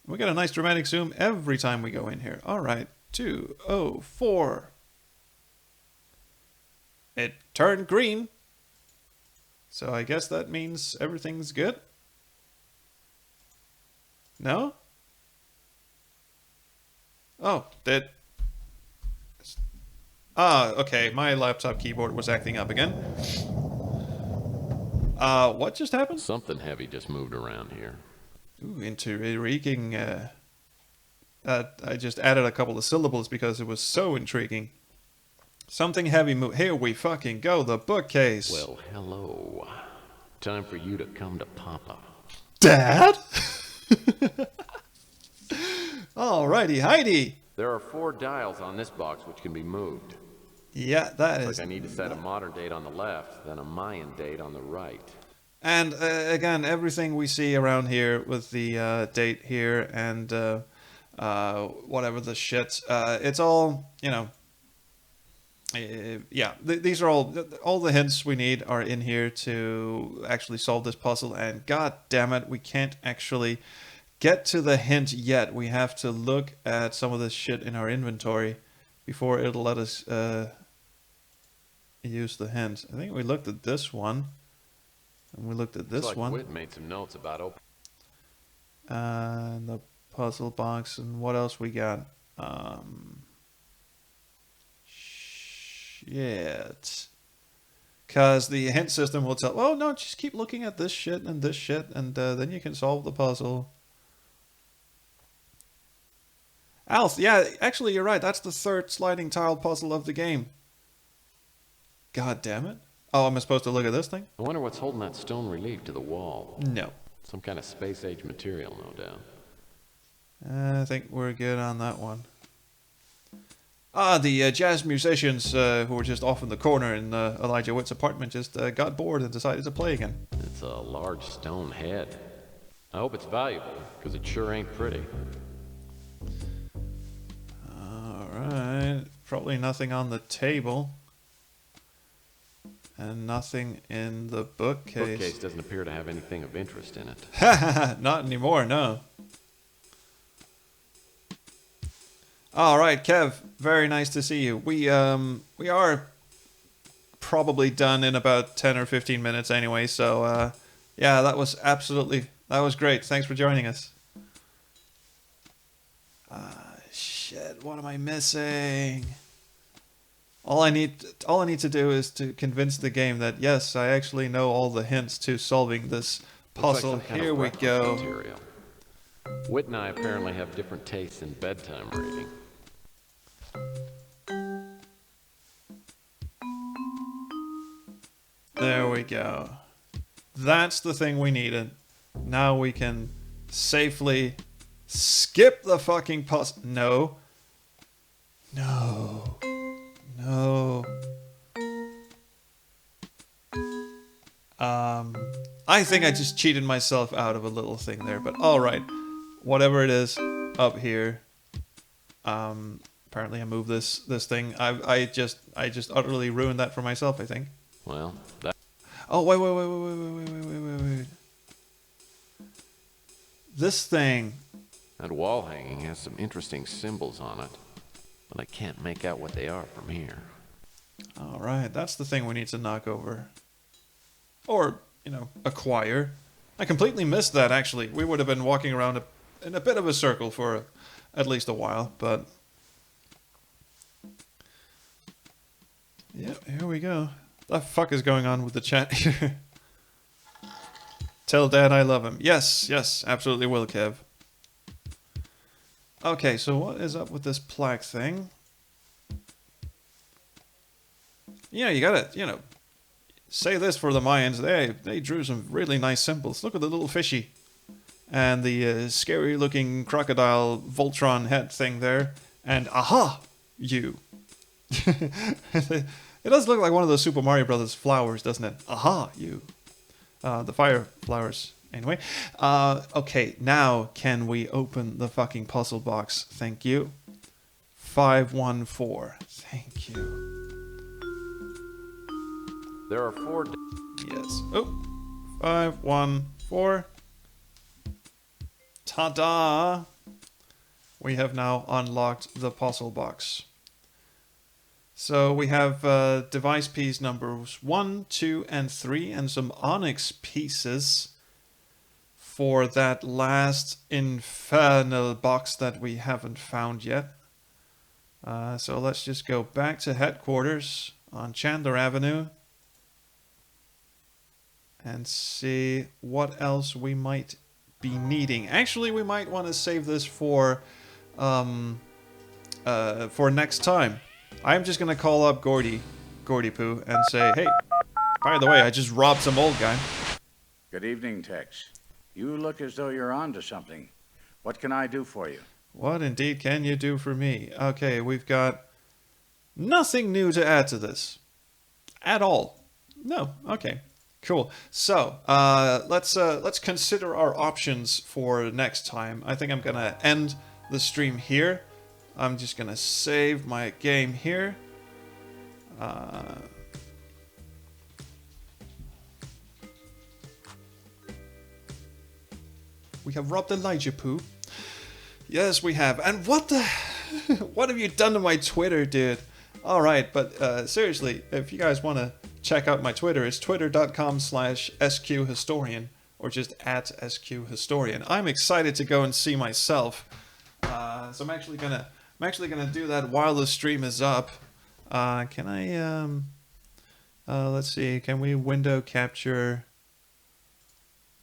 We got a nice dramatic zoom every time we go in here. All right, 204. It turned green. So I guess that means everything's good. No? Oh, did... Ah, okay, my laptop keyboard was acting up again. What just happened? Something heavy just moved around here. Ooh, intriguing. I just added a couple of syllables because it was so intriguing. Something heavy moved. Here we fucking go, the bookcase. Well, hello. Time for you to come to Papa. Dad? Alrighty, Heidi. There are 4 dials on this box which can be moved. Yeah, that It's is. like I need to set a modern date on the left, then a Mayan date on the right. And again, everything we see around here with the date here and whatever the shit, it's all, you know, yeah, these are all the hints we need are in here to actually solve this puzzle. And god damn it, we can't actually get to the hint yet. We have to look at some of this shit in our inventory before it'll let us use the hint. I think we looked at this one. And we looked at this Looks like one. Witt made some notes about And the puzzle box. And what else we got? Shit. Because the hint system will tell, oh no, just keep looking at this shit, and then you can solve the puzzle. Alf, yeah, actually you're right. That's the third sliding tile puzzle of the game. God damn it. Oh, am I supposed to look at this thing? I wonder what's holding that stone relief to the wall. No. Some kind of space-age material, no doubt. I think we're good on that one. Ah, the jazz musicians who were just off in the corner in Elijah Witt's apartment just got bored and decided to play again. It's a large stone head. I hope it's valuable, because it sure ain't pretty. Alright, probably nothing on the table. And nothing in the bookcase. The bookcase doesn't appear to have anything of interest in it. Not anymore, no. All right, Kev, very nice to see you. We are probably done in about 10 or 15 minutes anyway, so yeah, that was great. Thanks for joining us. Shit, what am I missing? All I need to do is to convince the game that yes, I actually know all the hints to solving this puzzle. Looks like some kind Here of we reference go. Material. Witt and I apparently have different tastes in bedtime reading. There we go. That's the thing we needed. Now we can safely skip the fucking puzzle. No. No. No. I think I just cheated myself out of a little thing there, but alright. Whatever it is up here. Apparently I moved this thing. I just utterly ruined that for myself, I think. Well, that... Oh, wait. This thing. That wall hanging has some interesting symbols on it, but I can't make out what they are from here. Alright, that's the thing we need to knock over. Or, acquire. I completely missed that, actually. We would have been walking around in a bit of a circle for at least a while, but... Yep, here we go. The fuck is going on with the chat here? Tell Dad I love him. Yes, absolutely will, Kev. Okay, so what is up with this plaque thing? Yeah, you gotta, say this for the Mayans. They drew some really nice symbols. Look at the little fishy. And the scary-looking crocodile Voltron head thing there. And aha! You. It does look like one of those Super Mario Brothers flowers, doesn't it? Aha! You. The fire flowers. Anyway. Okay, now can we open the fucking puzzle box? Thank you. 514. Thank you. There are 4... Yes. Oh. 514. Ta-da! We have now unlocked the puzzle box. So we have device piece numbers 1, 2, and 3, and some onyx pieces for that last infernal box that we haven't found yet. So let's just go back to headquarters on Chandler Avenue and see what else we might be needing. Actually, we might want to save this for next time. I'm just gonna call up Gordy Poo, and say, hey, by the way, I just robbed some old guy. Good evening, Tex. You look as though you're on to something. What can I do for you? What indeed can you do for me? Okay, we've got Nothing new to add to this. At all. No. Okay. Cool. So, let's consider our options for next time. I think I'm gonna end the stream here. I'm just gonna save my game here. We have robbed Elijah Poo. Yes, we have. And what the... what have you done to my Twitter, dude? Alright, but seriously, if you guys want to check out my Twitter, it's twitter.com/SQHistorian, or just @SQHistorian. I'm excited to go and see myself. So I'm actually gonna do that while the stream is up. Can I let's see, can we window capture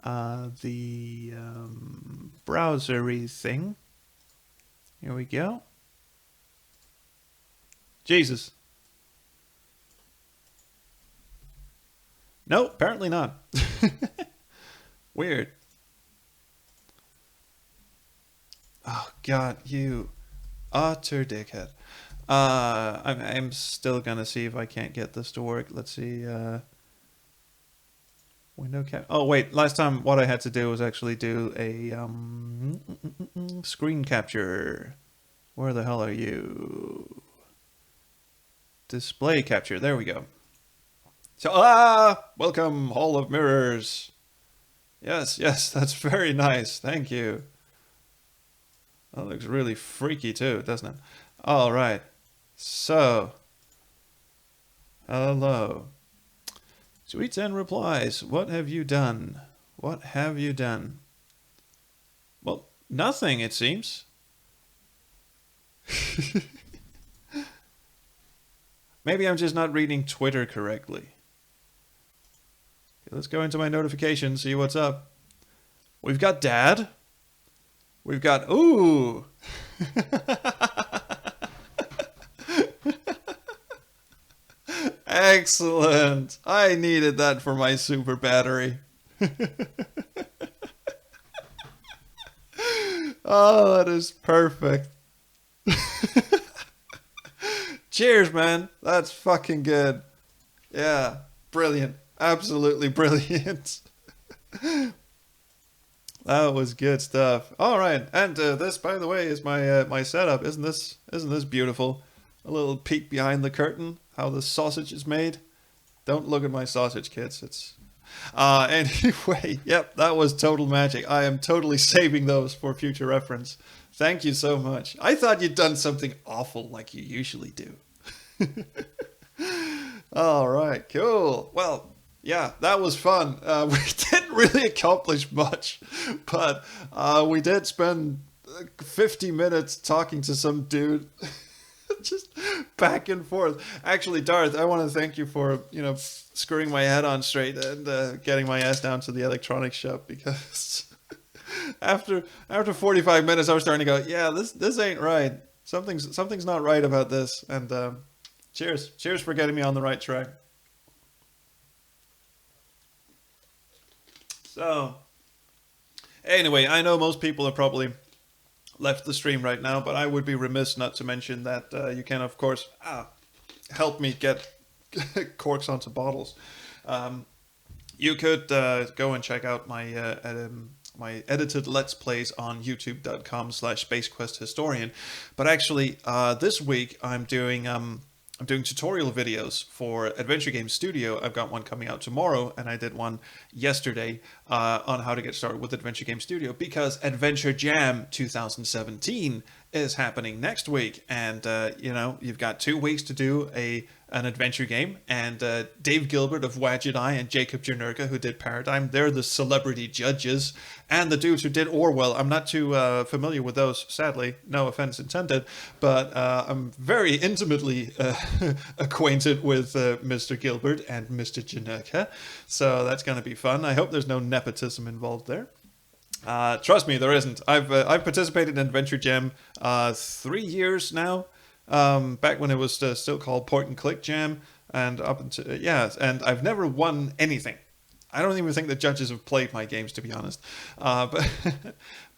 the browsery thing? Here we go. Jesus. No, apparently not. Weird. Oh God, you utter dickhead. I'm still gonna see if I can't get this to work. Let's see. Window cap. Oh wait, last time what I had to do was actually do a screen capture. Where the hell are you? Display capture. There we go. So welcome, Hall of Mirrors. Yes, that's very nice. Thank you. That looks really freaky too, doesn't it? All right. So, hello. Tweets and replies. What have you done? What have you done? Well, nothing, it seems. Maybe I'm just not reading Twitter correctly. Okay, let's go into my notifications, see what's up. We've got Dad. We've got... Ooh! Excellent! I needed that for my super battery. Oh, that is perfect. Cheers, man. That's fucking good. Yeah, brilliant. Absolutely brilliant. That was good stuff. All right, and this, by the way, is my my setup. Isn't this beautiful? A little peek behind the curtain. How the sausage is made. Don't look at my sausage, kids. It's anyway. Yep, that was total magic. I am totally saving those for future reference. Thank you so much. I thought you'd done something awful like you usually do. All right, cool. Well, yeah, that was fun. We didn't really accomplish much, but we did spend 50 minutes talking to some dude. Just back and forth. Actually, Darth, I want to thank you for, screwing my head on straight and getting my ass down to the electronics shop, because after 45 minutes I was starting to go, yeah, this ain't right. Something's not right about this. And cheers for getting me on the right track. So, anyway, I know most people are probably left the stream right now, but I would be remiss not to mention that you can, of course, help me get corks onto bottles. You could go and check out my my edited Let's Plays on youtube.com/SpaceQuestHistorian. But actually, this week I'm doing tutorial videos for Adventure Game Studio. I've got one coming out tomorrow, and I did one yesterday on how to get started with Adventure Game Studio, because Adventure Jam 2017 is happening next week, and you've got 2 weeks to do an adventure game, and Dave Gilbert of Wadget Eye and Jacob Janurka, who did Paradigm, they're the celebrity judges, and the dudes who did Orwell. I'm not too familiar with those, sadly, no offense intended, but I'm very intimately acquainted with Mr. Gilbert and Mr. Janurka, so that's going to be fun. I hope there's no nepotism involved there. Trust me, there isn't. I've participated in Adventure Jam 3 years now. Back when it was still called Point and Click Jam, and up until and I've never won anything. I don't even think the judges have played my games, to be honest. But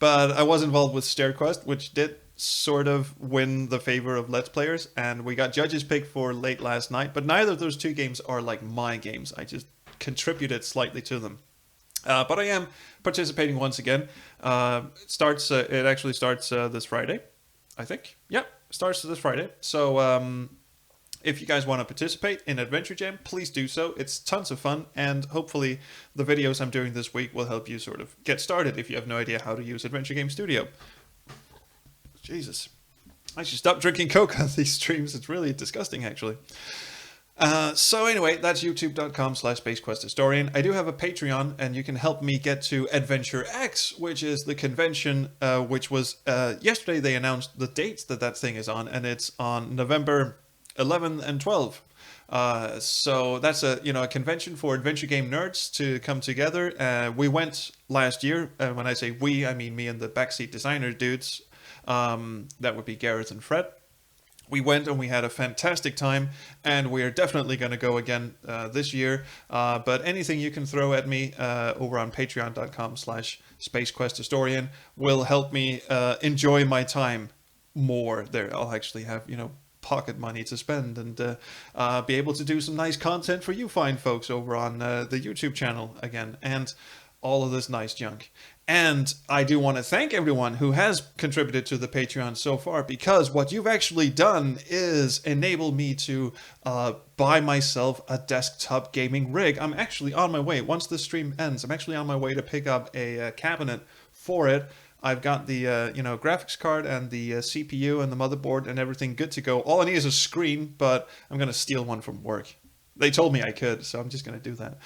I was involved with StairQuest, which did sort of win the favor of Let's Players, and we got judges pick for late last night, but neither of those two games are like my games. I just contributed slightly to them. But I am participating once again. It actually starts this Friday, I think. Yeah, starts this Friday. So if you guys want to participate in Adventure Jam, please do so. It's tons of fun, and hopefully the videos I'm doing this week will help you sort of get started if you have no idea how to use Adventure Game Studio. Jesus. I should stop drinking Coke on these streams. It's really disgusting, actually. So anyway, that's youtube.com/SpaceQuestHistorian. I do have a Patreon, and you can help me get to Adventure X, which is the convention, which was, yesterday they announced the dates that thing is on, and it's on November 11 and 12. So that's a convention for adventure game nerds to come together. We went last year, and when I say we, I mean me and the backseat designer dudes. That would be Gareth and Fred. We went and we had a fantastic time, and we are definitely going to go again this year. But anything you can throw at me over on patreon.com/SpaceQuestHistorian will help me enjoy my time more there. I'll actually have, pocket money to spend and be able to do some nice content for you fine folks over on the YouTube channel again, and all of this nice junk. And I do want to thank everyone who has contributed to the Patreon so far, because what you've actually done is enable me to buy myself a desktop gaming rig. I'm actually on my way. Once the stream ends, I'm actually on my way to pick up a cabinet for it. I've got the graphics card and the CPU and the motherboard and everything good to go. All I need is a screen, but I'm going to steal one from work. They told me I could, so I'm just going to do that.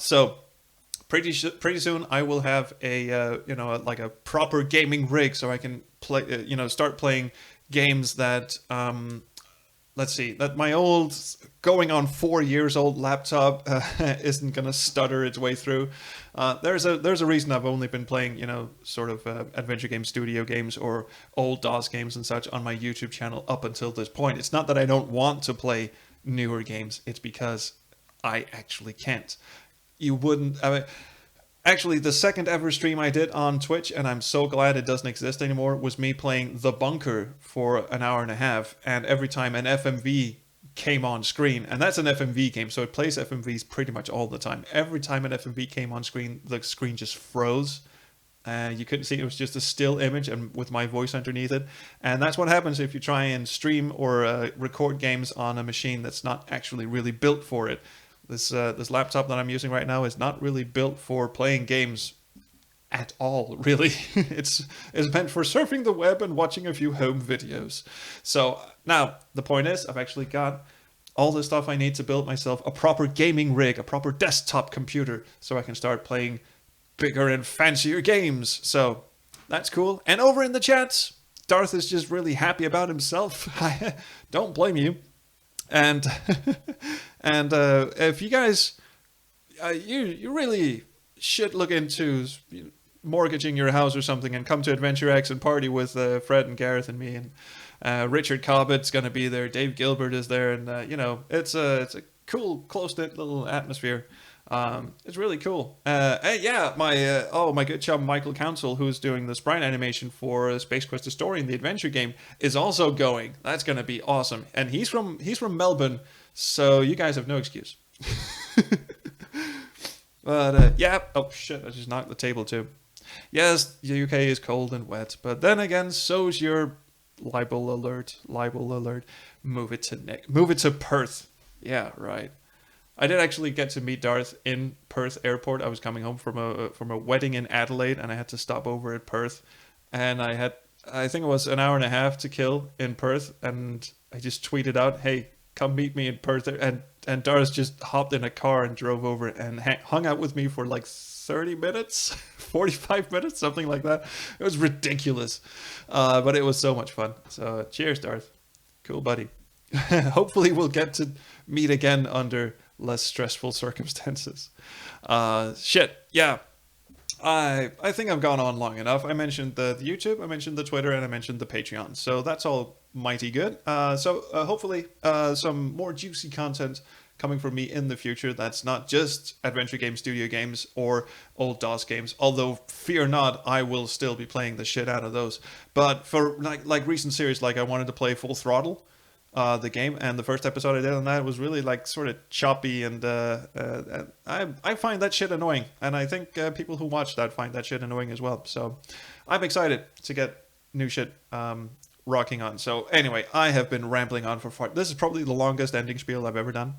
So pretty soon I will have a like a proper gaming rig, so I can play start playing games that let's see, that my old, going on 4 years old laptop isn't gonna stutter its way through. There's a reason I've only been playing sort of adventure game studio games or old DOS games and such on my YouTube channel up until this point. It's not that I don't want to play newer games, it's because I actually can't. You wouldn't. Actually, the second ever stream I did on Twitch, and I'm so glad it doesn't exist anymore, was me playing The Bunker for an hour and a half. And every time an FMV came on screen, and that's an FMV game, so it plays FMVs pretty much all the time. Every time an FMV came on screen, the screen just froze. You couldn't see, it was just a still image and with my voice underneath it. And that's what happens if you try and stream or record games on a machine that's not actually really built for it. This laptop that I'm using right now is not really built for playing games at all, really. It's meant for surfing the web and watching a few home videos. So now the point is, I've actually got all the stuff I need to build myself a proper gaming rig, a proper desktop computer, so I can start playing bigger and fancier games. So that's cool. And over in the chats, Darth is just really happy about himself. Don't blame you. And and if you guys, you really should look into mortgaging your house or something and come to Adventure X and party with Fred and Gareth and me, and Richard Cobbett's going to be there, Dave Gilbert is there, and it's a cool, close-knit little atmosphere. It's really cool. Yeah, my good chum Michael Council, who's doing the sprite animation for Space Quest Historian, the adventure game, is also going. That's going to be awesome. And he's from Melbourne, so you guys have no excuse. But yeah, oh shit, I just knocked the table too. Yes, the UK is cold and wet, but then again, so's your libel alert. Move it to Perth. Yeah, right. I did actually get to meet Darth in Perth Airport. I was coming home from a wedding in Adelaide, and I had to stop over at Perth. And I think it was an hour and a half to kill in Perth, and I just tweeted out, "Hey, come meet me in Perth." And Darth just hopped in a car and drove over and hung out with me for like 30 minutes, 45 minutes, something like that. It was ridiculous, but it was so much fun. So cheers, Darth. Cool, buddy. Hopefully we'll get to meet again under less stressful circumstances. Yeah. I think I've gone on long enough. I mentioned the YouTube, I mentioned the Twitter, and I mentioned the Patreon. So that's all mighty good. Hopefully some more juicy content coming from me in the future. That's not just adventure games, studio games, or old DOS games. Although fear not, I will still be playing the shit out of those. But for like recent series, like I wanted to play Full Throttle. The game, and the first episode I did on that was really like sort of choppy, and I find that shit annoying, and I think people who watch that find that shit annoying as well. So I'm excited to get new shit rocking on. So anyway, I have been rambling on for far. This is probably the longest ending spiel I've ever done,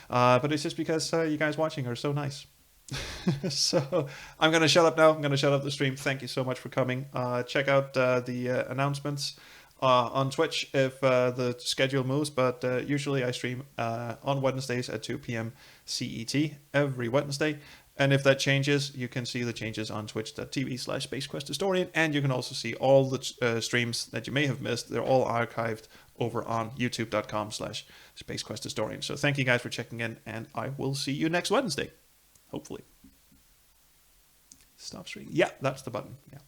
but it's just because you guys watching are so nice. So I'm gonna shut up now. I'm gonna shut up the stream. Thank you so much for coming. Check out the announcements on Twitch if the schedule moves, but usually I stream on Wednesdays at 2 p.m. CET every Wednesday. And if that changes, you can see the changes on twitch.tv/SpaceQuestHistorian, and you can also see all the streams that you may have missed. They're all archived over on youtube.com/SpaceQuestHistorian. So thank you guys for checking in, and I will see you next Wednesday. Hopefully. Stop streaming. Yeah, that's the button. Yeah.